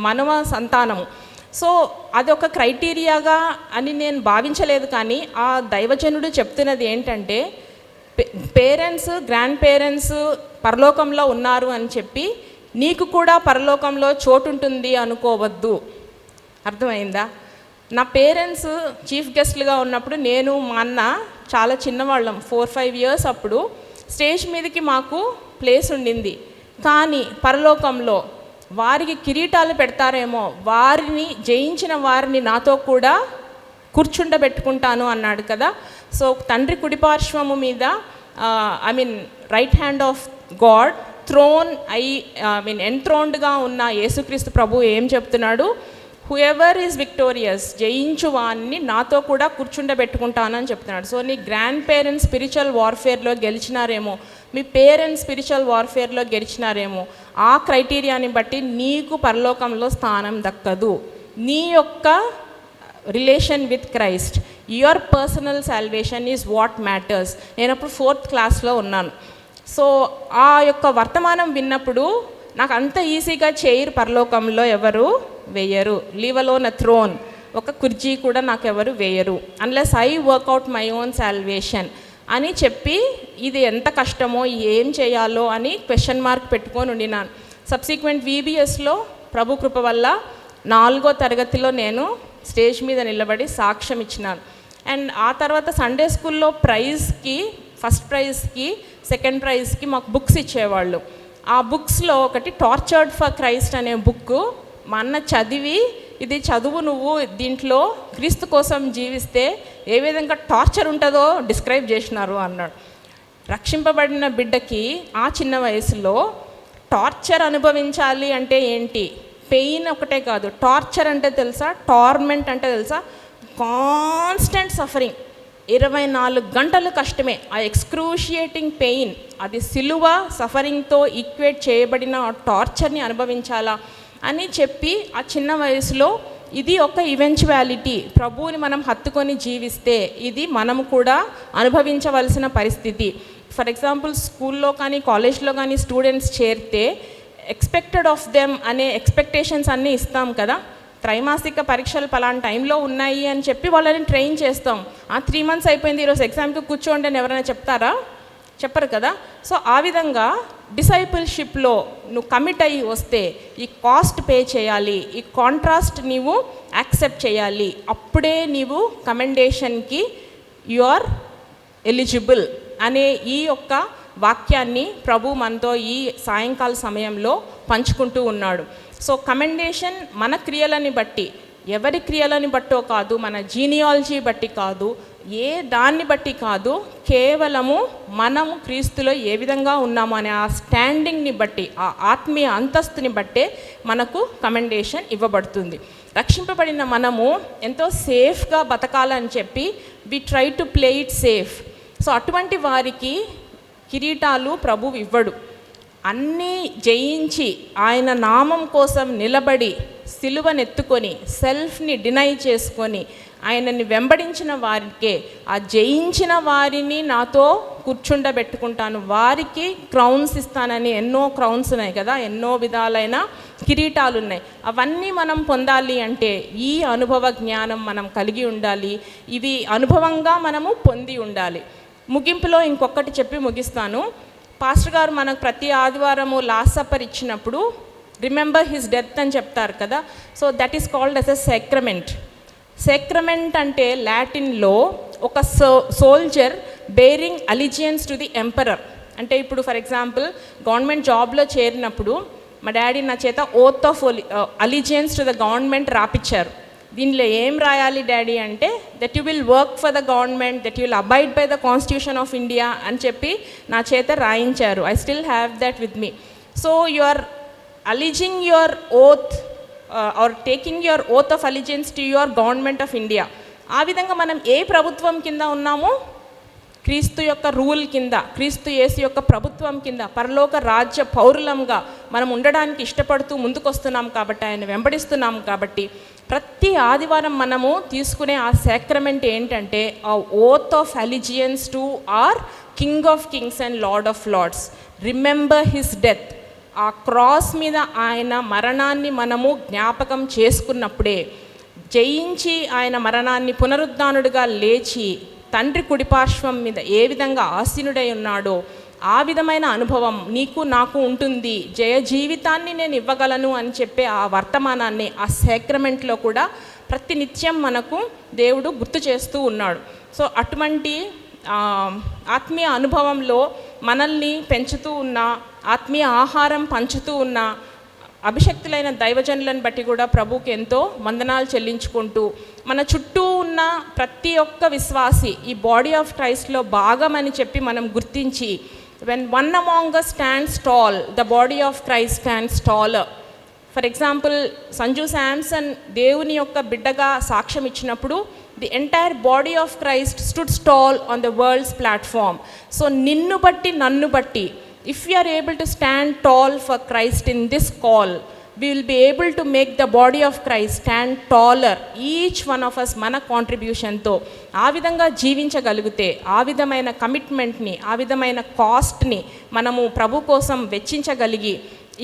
మనవ సంతానము. సో అదొక క్రైటీరియాగా అని నేను భావించలేదు. కానీ ఆ దైవజనుడు చెప్తున్నది ఏంటంటే, పేరెంట్స్, గ్రాండ్ పేరెంట్స్ పరలోకంలో ఉన్నారు అని చెప్పి నీకు కూడా పరలోకంలో చోటు ఉంటుంది అనుకోవద్దు. అర్థమైందా? నా పేరెంట్స్ చీఫ్ గెస్ట్లుగా ఉన్నప్పుడు నేను మా అన్న చాలా చిన్నవాళ్ళం, 4-5 years అప్పుడు స్టేజ్ మీదకి మాకు ప్లేస్ ఉండింది. కానీ పరలోకంలో వారికి కిరీటాలు పెడతారేమో, వారిని జయించిన వారిని నాతో కూడా కూర్చుండబెట్టుకుంటాను అన్నాడు కదా. సో తండ్రి కుడిపార్శ్వము మీద right hand of God throne ఎంథ్రోన్డ్గా ఉన్న యేసుక్రీస్తు ప్రభు ఏం చెప్తున్నాడు, హూఎవర్ ఈజ్ విక్టోరియస్, జయించు వాన్ని నాతో కూడా కూర్చుండబెట్టుకుంటాను అని చెప్తున్నాడు. సో నీ గ్రాండ్ పేరెంట్స్ స్పిరిచువల్ వార్ఫేర్లో గెలిచినారేమో, మీ పేరెంట్స్ స్పిరిచువల్ వార్ఫేర్లో గెలిచినారేమో, ఆ క్రైటీరియాని బట్టి నీకు పరలోకంలో స్థానం దక్కదు. నీ యొక్క relation with Christ, your personal salvation is what matters. నేను అప్పుడు 4th క్లాస్లో ఉన్నాను. సో ఆ యొక్క వర్తమానం విన్నప్పుడు నాకు అంత ఈజీగా చేయరు, పరలోకంలో ఎవరు వేయరు, లీవ్ అలోన్ అ థ్రోన్, ఒక కుర్చీ కూడా నాకు ఎవరు వేయరు, unless I work out my own salvation అని చెప్పి, ఇది ఎంత కష్టమో ఏం చేయాలో అని క్వశ్చన్ మార్క్ పెట్టుకొని ఉండినాను. సబ్సిక్వెంట్ VBSలో ప్రభు కృప వల్ల 4వ తరగతిలో నేను స్టేజ్ మీద నిలబడి సాక్ష్యం ఇచ్చినాను. అండ్ ఆ తర్వాత సండే స్కూల్లో ప్రైజ్కి, ఫస్ట్ ప్రైజ్కి, సెకండ్ ప్రైజ్కి మాకు బుక్స్ ఇచ్చేవాళ్ళు. ఆ బుక్స్లో ఒకటి టార్చర్డ్ ఫర్ క్రైస్ట్ అనే బుక్ మా అన్న చదివి, ఇది చదువు నువ్వు, దీంట్లో క్రీస్తు కోసం జీవిస్తే ఏ విధంగా టార్చర్ ఉంటుందో డిస్క్రైబ్ చేసినారు అన్నాడు. రక్షింపబడిన బిడ్డకి ఆ చిన్న వయసులో టార్చర్ అనుభవించాలి అంటే ఏంటి? పెయిన్ ఒకటే కాదు, టార్చర్ అంటే తెలుసా, టార్మెంట్ అంటే తెలుసా, కాన్స్టెంట్ సఫరింగ్, 24 గంటలు కష్టమే. ఆ ఎక్స్క్రూషియేటింగ్ పెయిన్, అది సిలువ సఫరింగ్తో ఈక్వేట్ చేయబడిన టార్చర్ని అనుభవించాలా అని చెప్పి ఆ చిన్న వయసులో ఇది ఒక ఈవెంచువాలిటీ, ప్రభువుని మనం హత్తుకొని జీవిస్తే ఇది మనము కూడా అనుభవించవలసిన పరిస్థితి. ఫర్ ఎగ్జాంపుల్ స్కూల్లో కానీ కాలేజ్లో కానీ స్టూడెంట్స్ చేరితే ఎక్స్పెక్టెడ్ ఆఫ్ దెమ్ అనే ఎక్స్పెక్టేషన్స్ అన్నీ ఇస్తాం కదా. త్రైమాసిక పరీక్షలు పలానా టైంలో ఉన్నాయి అని చెప్పి వాళ్ళని ట్రైన్ చేస్తాం. 3 months అయిపోయింది, ఈరోజు ఎగ్జామ్కి కూర్చోండి అని ఎవరైనా చెప్తారా? చెప్పరు కదా. సో ఆ విధంగా డిసైపుల్షిప్లో నువ్వు కమిట్ అయ్యి వస్తే ఈ కాస్ట్ పే చేయాలి, ఈ కాంట్రాస్ట్ నీవు యాక్సెప్ట్ చేయాలి, అప్పుడే నీవు కమెండేషన్కి యు ఆర్ ఎలిజిబుల్ అనే ఈ యొక్క వాక్యాన్ని ప్రభు మనతో ఈ సాయంకాల సమయంలో పంచుకుంటూ ఉన్నాడు. సో కమెండేషన్ మన క్రియలని బట్టి, ఎవరి క్రియలని బట్టో కాదు, మన జీనియాలజీ బట్టి కాదు, ఏ దాన్ని బట్టి కాదు, కేవలము మనము క్రీస్తులో ఏ విధంగా ఉన్నాము అనే ఆ స్టాండింగ్ని బట్టి, ఆ ఆత్మీయ అంతస్తుని బట్టే మనకు కమెండేషన్ ఇవ్వబడుతుంది. రక్షింపబడిన మనము ఎంతో సేఫ్గా బతకాలని చెప్పి we try to play it safe. So అటువంటి వారికి కిరీటాలు ప్రభువు ఇవ్వడు. అన్నీ జయించి ఆయన నామం కోసం నిలబడి సిలువనెత్తుకొని సెల్ఫ్ని డినై చేసుకొని ఆయనని వెంబడించిన వారికే, ఆ జయించిన వారిని నాతో కూర్చుండబెట్టుకుంటాను, వారికి క్రౌన్స్ ఇస్తానని ఎన్నో క్రౌన్స్ ఉన్నాయి కదా, ఎన్నో విధాలైన కిరీటాలు ఉన్నాయి. అవన్నీ మనం పొందాలి అంటే ఈ అనుభవ జ్ఞానం మనం కలిగి ఉండాలి, ఇవి అనుభవంగా మనము పొంది ఉండాలి. ముగింపులో ఇంకొకటి చెప్పి ముగిస్తాను. పాస్టర్ గారు మనకు ప్రతి ఆదివారము లాస్ట్ సప్పర్ ఇచ్చినప్పుడు రిమెంబర్ హిస్ డెత్ అని చెప్తారు కదా. So that is called as a sacrament. Sacrament అంటే లాటిన్లో ఒక soldier bearing allegiance to the emperor. అంటే ఇప్పుడు ఫర్ ఎగ్జాంపుల్ గవర్నమెంట్ జాబ్లో చేరినప్పుడు మా డాడీ నా చేత oath of allegiance to the government రాపిచ్చారు. దీనిలో ఏం రాయాలి డాడీ అంటే that you will work for the government, that you will abide by the constitution of India అని చెప్పి నా చేత రాయించారు. I still have that with me. So you are alleging your oath or taking your oath of allegiance to your government of India. ఆ విధంగా మనం ఏ ప్రభుత్వం కింద ఉన్నామో, క్రీస్తు యొక్క రూల్ కింద, క్రీస్తు యేసు యొక్క ప్రభుత్వం కింద పరలోక రాజ్య పౌరులంగా మనం ఉండడానికి ఇష్టపడుతూ ముందుకొస్తున్నాం కాబట్టి, ఆయన వెంబడిస్తున్నాం కాబట్టి, ప్రతి ఆదివారం మనము తీసుకునే ఆ సాక్రమెంట్ ఏంటంటే ఆ oath of allegiance to our King of Kings and Lord of Lords. Remember his death. ఆ క్రాస్ మీద ఆయన మరణాన్ని మనము జ్ఞాపకం చేసుకున్నప్పుడే, జయించి ఆయన మరణాన్ని పునరుద్ధానుడిగా లేచి తండ్రి కుడిపార్శ్వం మీద ఏ విధంగా ఆసీనుడై ఉన్నాడో ఆ విధమైన అనుభవం నీకు నాకు ఉంటుంది. జయ జీవితాన్ని నేను ఇవ్వగలను అని చెప్పే ఆ వర్తమానాన్ని ఆ సాక్రమెంట్లో కూడా ప్రతినిత్యం మనకు దేవుడు గుర్తు చేస్తూ ఉన్నాడు. సో అటువంటి ఆత్మీయ అనుభవంలో మనల్ని పెంచుతూ ఉన్న, ఆత్మీయ ఆహారం పంచుతూ ఉన్న అభిషక్తులైన దైవజనులను బట్టి కూడా ప్రభువుకి ఎంతో వందనాలు చెల్లించుకుంటూ, మన చుట్టూ ఉన్న ప్రతి ఒక్క విశ్వాసి ఈ బాడీ ఆఫ్ క్రైస్ట్లో భాగమని చెప్పి మనం గుర్తించి, when one among us stands tall, the body of Christ stands taller. For example Sanju Samson దేవుని యొక్క బిడ్డగా సాక్ష్యం ఇచ్చినప్పుడు the entire body of Christ stood tall on the world's platform. So నిన్ను బట్టి నన్ను బట్టి, if we are able to stand tall for Christ in this call, we will be able to make the body of Christ stand taller, each one of us మన కాంట్రిబ్యూషన్తో. ఆ విధంగా జీవించగలిగితే, ఆ విధమైన కమిట్మెంట్ని, ఆ విధమైన కాస్ట్ని మనము ప్రభు కోసం వెచ్చించగలిగి,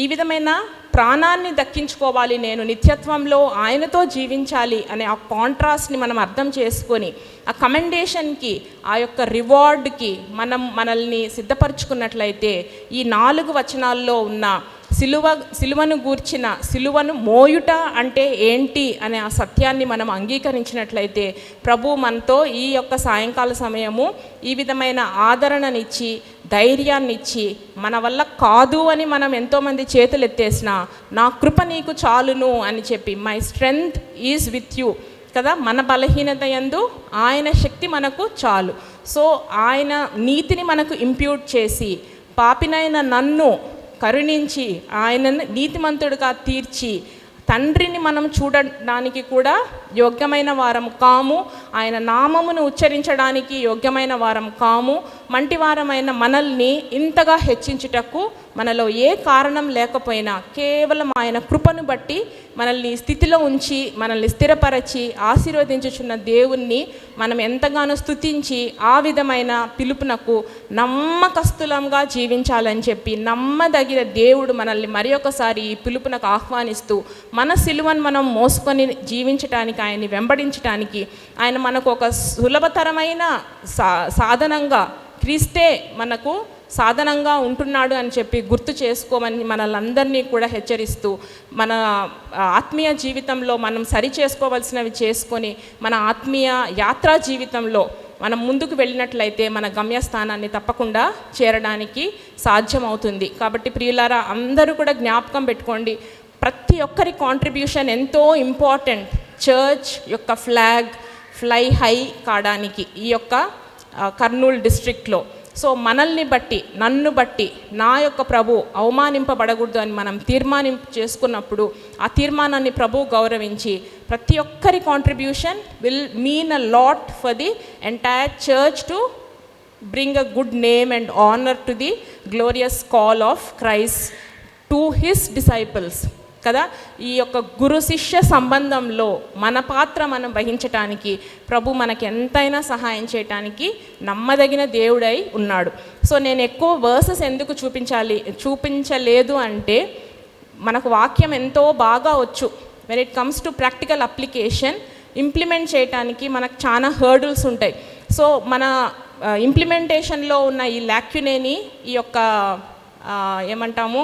ఈ విధమైన ప్రాణాన్ని దక్కించుకోవాలి, నేను నిత్యత్వంలో ఆయనతో జీవించాలి అనే ఆ కాంట్రాస్ట్ని మనం అర్థం చేసుకొని, ఆ కమెండేషన్కి, ఆ యొక్క రివార్డ్కి మనల్ని సిద్ధపరచుకున్నట్లయితే, ఈ 4 వచనాల్లో ఉన్న సిలువను గూర్చిన, సిలువను మోయుట అంటే ఏంటి అనే ఆ సత్యాన్ని మనం అంగీకరించినట్లయితే, ప్రభు మనతో ఈ యొక్క సాయంకాల సమయము ఈ విధమైన ఆదరణనిచ్చి, ధైర్యాన్నిచ్చి, మన వల్ల కాదు అని మనం ఎంతోమంది చేతులు ఎత్తేసినా నా కృప నీకు చాలును అని చెప్పి, my strength is with you కదా, మన బలహీనత యందు ఆయన శక్తి మనకు చాలు. సో ఆయన నీతిని మనకు ఇంప్యూట్ చేసి పాపినైన నన్ను కరుణించి ఆయనను నీతిమంతుడిగా తీర్చి తండ్రిని మనం చూడడానికి కూడా యోగ్యమైన వారం కాము, ఆయన నామమును ఉచ్చరించడానికి యోగ్యమైన వారం కాము, మంటివారమైన మనల్ని ఇంతగా హెచ్చించుటకు మనలో ఏ కారణం లేకపోయినా కేవలం ఆయన కృపను బట్టి మనల్ని స్థితిలో ఉంచి మనల్ని స్థిరపరచి ఆశీర్వదించుచున్న దేవుణ్ణి మనం ఎంతగానో స్తుతించి ఆ విధమైన పిలుపునకు నమ్మకస్తులంగా జీవించాలని చెప్పి నమ్మదగిన దేవుడు మనల్ని మరి ఒకసారి ఈ పిలుపునకు ఆహ్వానిస్తూ మన సిలువను మనం మోసుకొని జీవించటానికి, ఆయన్ని వెంబడించటానికి ఆయన మనకు ఒక సులభతరమైన సాధనంగా, క్రీస్తే మనకు సాధనంగా ఉంటున్నాడు అని చెప్పి గుర్తు చేసుకోమని మనల్ని కూడా హెచ్చరిస్తూ మన ఆత్మీయ జీవితంలో మనం సరి చేసుకోవాల్సినవి చేసుకొని మన ఆత్మీయ యాత్రా జీవితంలో మనం ముందుకు వెళ్ళినట్లయితే మన గమ్యస్థానాన్ని తప్పకుండా చేరడానికి సాధ్యమవుతుంది. కాబట్టి ప్రియులారా, అందరూ కూడా జ్ఞాపకం పెట్టుకోండి, ప్రతి ఒక్కరి కాంట్రిబ్యూషన్ ఎంతో ఇంపార్టెంట్. చర్చ్ యొక్క ఫ్లాగ్ ఫ్లై హై కావడానికి ఈ యొక్క కర్నూలు డిస్ట్రిక్ట్లో. సో మనల్ని బట్టి, నన్ను బట్టి నా యొక్క ప్రభు అవమానింపబడకూడదు అని మనం తీర్మానం చేసుకున్నప్పుడు ఆ తీర్మానాన్ని ప్రభు గౌరవించి ప్రతి ఒక్కరి contribution will mean a lot for the entire church to bring a good name and honour to the glorious call of Christ to his disciples కదా. ఈ యొక్క గురు శిష్య సంబంధంలో మన పాత్ర మనం వహించటానికి ప్రభు మనకి ఎంతైనా సహాయం చేయటానికి నమ్మదగిన దేవుడై ఉన్నాడు. సో నేను ఎక్కువ వర్సెస్ ఎందుకు చూపించలేదు అంటే మనకు వాక్యం ఎంతో బాగా వచ్చు. When it comes to practical application implement చేయటానికి మనకు చాలా హర్డిల్స్ ఉంటాయి. సో మన ఇంప్లిమెంటేషన్లో ఉన్న ఈ లాక్యునేని, ఈ యొక్క ఏమంటాము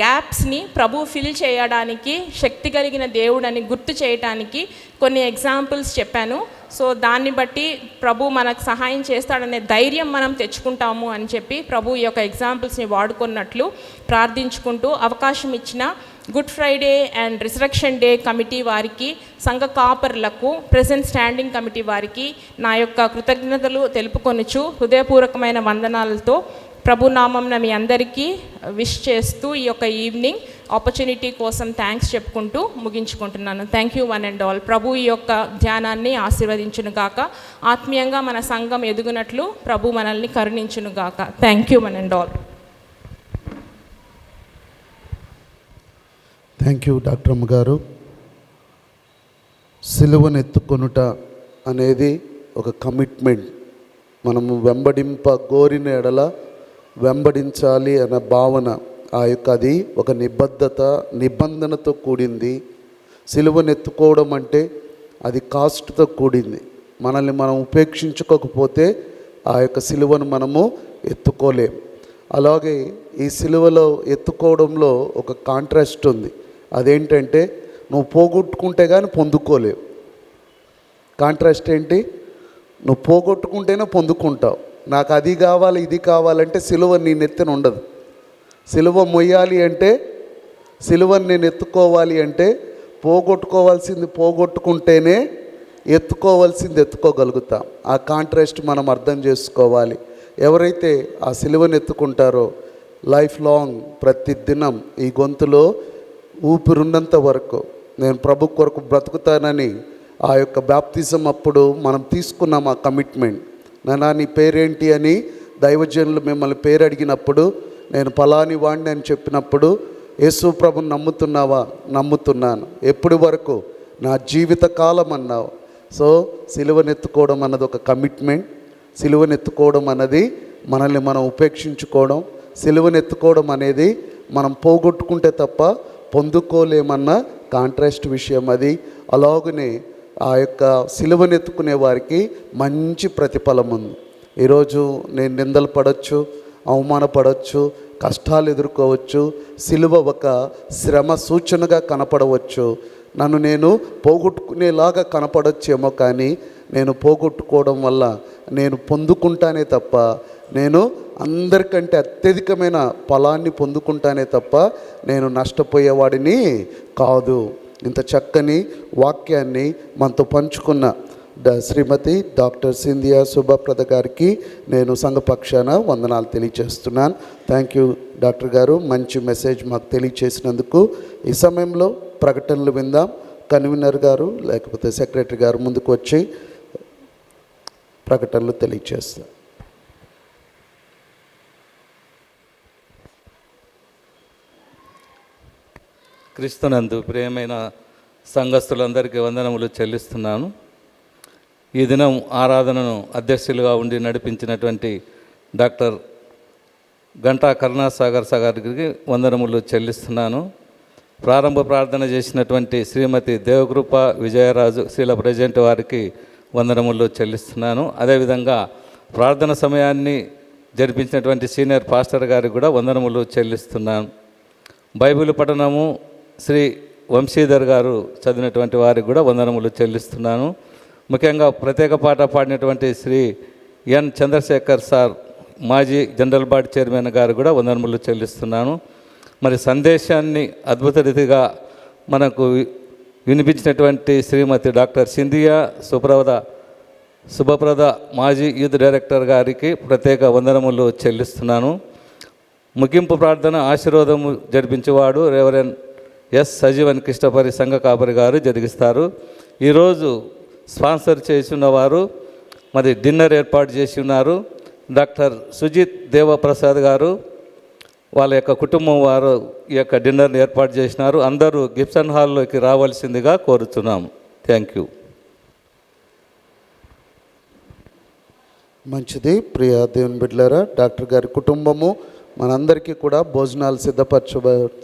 గ్యాప్స్ని ప్రభు ఫిల్ చేయడానికి శక్తి కలిగిన దేవుడని గుర్తు చేయడానికి కొన్ని ఎగ్జాంపుల్స్ చెప్పాను. సో దాన్ని బట్టి ప్రభు మనకు సహాయం చేస్తాడనే ధైర్యం మనం తెచ్చుకుంటాము అని చెప్పి ప్రభు ఈ యొక్క ఎగ్జాంపుల్స్ని వాడుకున్నట్లు ప్రార్థించుకుంటూ అవకాశం ఇచ్చిన good Friday and resurrection day committee వారికి, సంఘ కాపర్లకు, ప్రెజెంట్ స్టాండింగ్ కమిటీ వారికి నా యొక్క కృతజ్ఞతలు తెలుపుకొనుచు హృదయపూర్వకమైన వందనాలతో ప్రభునామంన మీ అందరికీ విష్ చేస్తూ ఈ యొక్క ఈవినింగ్ ఆపర్చునిటీ కోసం థ్యాంక్స్ చెప్పుకుంటూ ముగించుకుంటున్నాను. Thank you one and all. ప్రభు ఈ యొక్క ధ్యానాన్ని ఆశీర్వదించును గాక. ఆత్మీయంగా మన సంఘం ఎదుగునట్లు ప్రభు మనల్ని కరుణించును గాక. Thank you one and all. Thank you doctor అమ్మ గారు. సిలువను ఎత్తుకొనుట అనేది ఒక కమిట్మెంట్. మనము వెంబడింపగోరిన ఎడల వెంబడించాలి అన్న భావన, ఆ యొక్క అది ఒక నిబంధనతో కూడింది. సిలువను ఎత్తుకోవడం అంటే అది కాస్ట్తో కూడింది. మనల్ని మనం ఉపేక్షించుకోకపోతే ఆ యొక్క సిలువను మనము ఎత్తుకోలేం. అలాగే ఈ సిలువలో ఎత్తుకోవడంలో ఒక కాంట్రాస్ట్ ఉంది. అదేంటంటే నువ్వు పోగొట్టుకుంటే కానీ పొందుకోలేవు. కాంట్రాస్ట్ ఏంటి? నువ్వు పోగొట్టుకుంటేనే పొందుకుంటావు. నాకు అది కావాలి ఇది కావాలంటే సిలువ నీ నెత్తిన ఉండదు. సిలువ మొయ్యాలి అంటే, సిలువని నేను ఎత్తుకోవాలి అంటే పోగొట్టుకోవాల్సింది పోగొట్టుకుంటేనే ఎత్తుకోవాల్సింది ఎత్తుకోగలుగుతాం. ఆ కాంట్రాస్ట్ మనం అర్థం చేసుకోవాలి. ఎవరైతే ఆ సిలువను ఎత్తుకుంటారో లైఫ్ లాంగ్, ప్రతి దినం ఈ గొంతులో ఊపిరున్నంత వరకు నేను ప్రభు కొరకు బ్రతుకుతానని ఆ యొక్క బ్యాప్తిజం అప్పుడు మనం తీసుకున్నాం ఆ కమిట్మెంట్. నానా నీ పేరేంటి అని దైవజనులు మిమ్మల్ని పేరు అడిగినప్పుడు నేను పలాని వాడిని అని చెప్పినప్పుడు యేసు ప్రభుని నమ్ముతున్నావా? నమ్ముతున్నాను. ఎప్పటి వరకు? నా జీవిత కాలం అన్నావు. సో సిలువనెత్తుకోవడం అన్నది ఒక కమిట్మెంట్. సిలువనెత్తుకోవడం అన్నది మనల్ని మనం ఉపేక్షించుకోవడం. సిలువనెత్తుకోవడం అనేది మనం పోగొట్టుకుంటే తప్ప పొందుకోలేమన్న కాంట్రాస్ట్ విషయం అది. అలాగనే ఆ యొక్క సిలువనెత్తుకునే వారికి మంచి ప్రతిఫలం ఉంది. ఈరోజు నేను నిందలు పడవచ్చు, అవమానపడవచ్చు, కష్టాలు ఎదుర్కోవచ్చు. సిలువ ఒక శ్రమ సూచనగా కనపడవచ్చు. నన్ను నేను పోగొట్టుకునేలాగా కనపడచ్చేమో, కానీ నేను పోగొట్టుకోవడం వల్ల నేను పొందుకుంటానే తప్ప, నేను అందరికంటే అత్యధికమైన ఫలాన్ని పొందుకుంటానే తప్ప నేను నష్టపోయేవాడిని కాదు. ఇంత చక్కని వాక్యాన్ని మనతో పంచుకున్న శ్రీమతి డాక్టర్ సింధియా శుభప్రద గారికి నేను సంఘపక్షాన వందనాలు తెలియజేస్తున్నాను. థ్యాంక్ యూ డాక్టర్ గారు, మంచి మెసేజ్ మాకు తెలియజేసినందుకు. ఈ సమయంలో ప్రకటనలు విందాం. కన్వీనర్ గారు లేకపోతే సెక్రటరీ గారు ముందుకు వచ్చి ప్రకటనలు తెలియజేస్తారు. క్రీస్తునందు ప్రియమైన సంఘస్థులందరికీ వందనములు చెల్లిస్తున్నాను. ఈ దినం ఆరాధనను అధ్యక్షులుగా ఉండి నడిపించినటువంటి డాక్టర్ గంటా కరుణాసాగర్ గారికి వందనములు చెల్లిస్తున్నాను. ప్రారంభ ప్రార్థన చేసినటువంటి శ్రీమతి దేవకృప విజయరాజు శ్రీల ప్రెసిడెంట్ వారికి వందనములు చెల్లిస్తున్నాను. అదేవిధంగా ప్రార్థన సమయాన్ని జరిపించినటువంటి సీనియర్ పాస్టర్ గారికి కూడా వందనములు చెల్లిస్తున్నాను. బైబిల్ పఠనము శ్రీ వంశీధర్ గారు చదివినటువంటి వారికి కూడా వందనములు చెల్లిస్తున్నాను. ముఖ్యంగా ప్రత్యేక పాట పాడినటువంటి శ్రీ ఎన్ చంద్రశేఖర్ సార్ మాజీ జనరల్ బాడీ చైర్మన్ గారు కూడా వందనములు చెల్లిస్తున్నాను. మరి సందేశాన్ని అద్భుత రీతిగా మనకు వినిపించినటువంటి శ్రీమతి డాక్టర్ సింధియా శుభప్రద మాజీ యూత్ డైరెక్టర్ గారికి ప్రత్యేక వందనములు చెల్లిస్తున్నాను. ముగింపు ప్రార్థన ఆశీర్వాదము జరిపించేవాడు రెవరెండ్ ఎస్ సజీవన్ కృష్ణపరి సంఘ కాపరి గారు జరిగిస్తారు. ఈరోజు స్పాన్సర్ చేసి ఉన్నవారు మరి డిన్నర్ ఏర్పాటు చేసి ఉన్నారు. డాక్టర్ సుజిత్ దేవప్రసాద్ గారు వాళ్ళ యొక్క కుటుంబం వారు ఈ యొక్క డిన్నర్ని ఏర్పాటు చేసినారు. అందరూ గిబ్సన్ హాల్లోకి రావాల్సిందిగా కోరుతున్నాము. Thank you. మంచిది. ప్రియ దేవుని బిడ్డలారా, డాక్టర్ గారి కుటుంబము మనందరికీ కూడా భోజనాలు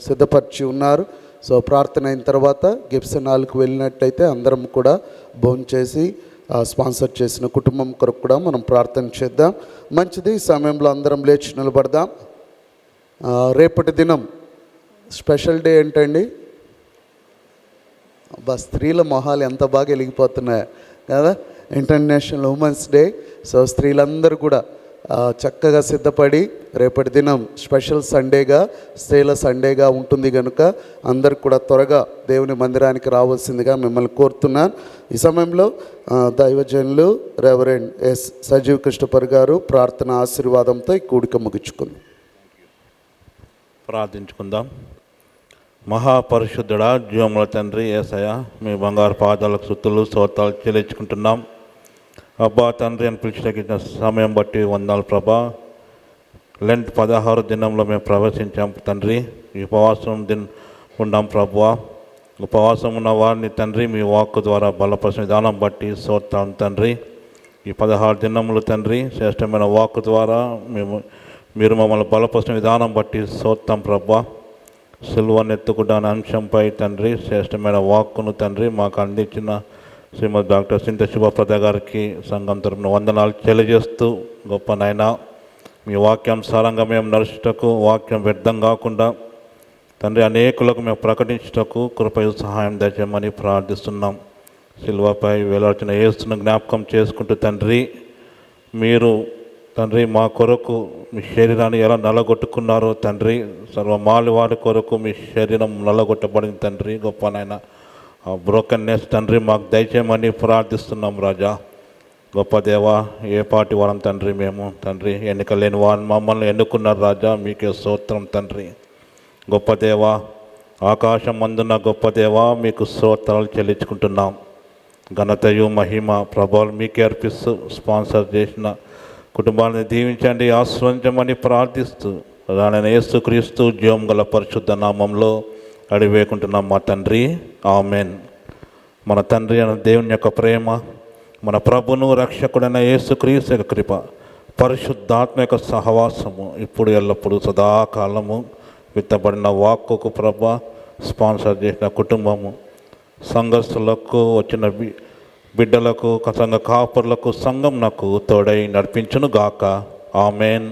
సిద్ధపరిచి ఉన్నారు. సో ప్రార్థన అయిన తర్వాత గిబ్సన్ హాల్కి వెళ్ళినట్లయితే అందరం కూడా భోంచేసి స్పాన్సర్ చేసిన కుటుంబం కొరకు కూడా మనం ప్రార్థన చేద్దాం. మంచిది. ఈ సమయంలో అందరం లేచి నిలబడదాం. రేపటి దినం స్పెషల్ డే ఏంటండి? స్త్రీల మొహాలు ఎంత బాగా వెలిగిపోతున్నాయి కదా. International women's day. సో స్త్రీలందరూ కూడా చక్కగా సిద్ధపడి రేపటి దినం స్పెషల్ సండేగా, స్త్రీల సండేగా ఉంటుంది కనుక అందరు కూడా త్వరగా దేవుని మందిరానికి రావాల్సిందిగా మిమ్మల్ని కోరుతున్నాను. ఈ సమయంలో దైవజనులు రెవరెండ్ ఎస్ సజీవ్ కృష్ణపర్ గారు ప్రార్థన ఆశీర్వాదంతో ఈ కూడిక ముగించుకుందాం. ప్రార్థించుకుందాం. మహాపరిశుద్ధుడా, జీవముల తండ్రి యేసయ్య, మీ బంగారు పాదాలకు స్తుతులు స్తోత్రాలు చెల్లించుకుంటున్నాం. అబ్బా తండ్రి అని పిలిచిన సమయం బట్టి వందనాలు ప్రభా. లెంట్ 16 దినంలో మేము ప్రవేశించాం తండ్రి. ఈ ఉపవాసం ఉన్నాం ప్రభువా. ఉపవాసం ఉన్న వారిని తండ్రి మీ వాక్కు ద్వారా బలపరిచిన విధానం బట్టి స్తోత్రం తండ్రి. ఈ 16 దినములు తండ్రి శ్రేష్టమైన వాక్కు ద్వారా మీరు మమ్మల్ని బలపరిచిన విధానం బట్టి స్తోత్రం ప్రభా. సిలువను ఎత్తుకుంటా అనే అంశంపై తండ్రి శ్రేష్టమైన వాక్కును తండ్రి మాకు అందించిన శ్రీమతి డాక్టర్ సింధియా శుభప్రద గారికి సంఘం తరపున వందనాలు తెలియజేస్తూ, గొప్ప నాయన మీ వాక్యానుసారంగా మేము నడుచుటకు, వాక్యం వ్యర్థం కాకుండా తండ్రి అనేకులకు మేము ప్రకటించుటకు కృపయు సహాయం దయచేయమని ప్రార్థిస్తున్నాం. సిలువపై వేలాడుతున్న యేసును జ్ఞాపకం చేసుకుంటూ తండ్రి మీరు తండ్రి మా కొరకు మీ శరీరాన్ని ఎలా నల్లగొట్టుకున్నారో తండ్రి, సర్వమాలి వారి కొరకు మీ శరీరం నల్లగొట్టబడింది తండ్రి. గొప్ప నాయన ఆ బ్రోకెన్నెస్ తండ్రి మాకు దయచేయమని ప్రార్థిస్తున్నాం రాజా. గొప్ప దేవా, ఏ పాటి వారం తండ్రి మేము తండ్రి, ఎన్నిక లేని వారిని మమ్మల్ని ఎన్నుకున్నారు రాజా. మీకే స్తోత్రం తండ్రి. గొప్ప దేవా, ఆకాశం అందున్న గొప్ప దేవా, మీకు స్తోత్రాలు చెల్లించుకుంటున్నాం. ఘనతయు మహిమ ప్రభావాలు మీకే అర్పిస్తూ స్పాన్సర్ చేసిన కుటుంబాన్ని దీవించండి, ఆశ్రయించమని ప్రార్థిస్తూ రానైన యేసుక్రీస్తు జీవం గల పరిశుద్ధ నామంలో అడివేకుంటున్నాం మా తండ్రి. ఆమెన్. మన తండ్రి అయిన దేవుని యొక్క ప్రేమ, మన ప్రభును రక్షకుడైన యేసుక్రీస్తు యొక్క కృప, పరిశుద్ధాత్మ యొక్క సహవాసము ఇప్పుడు ఎల్లప్పుడూ సదాకాలము విత్తబడిన వాక్కుకు ప్రభ స్పాన్సర్ చేసిన కుటుంబము, సంఘస్థులకు వచ్చిన బిడ్డలకు, సంఘ కాపరులకు, సంఘం నాకు తోడై నడిపించును గాక. ఆమెన్.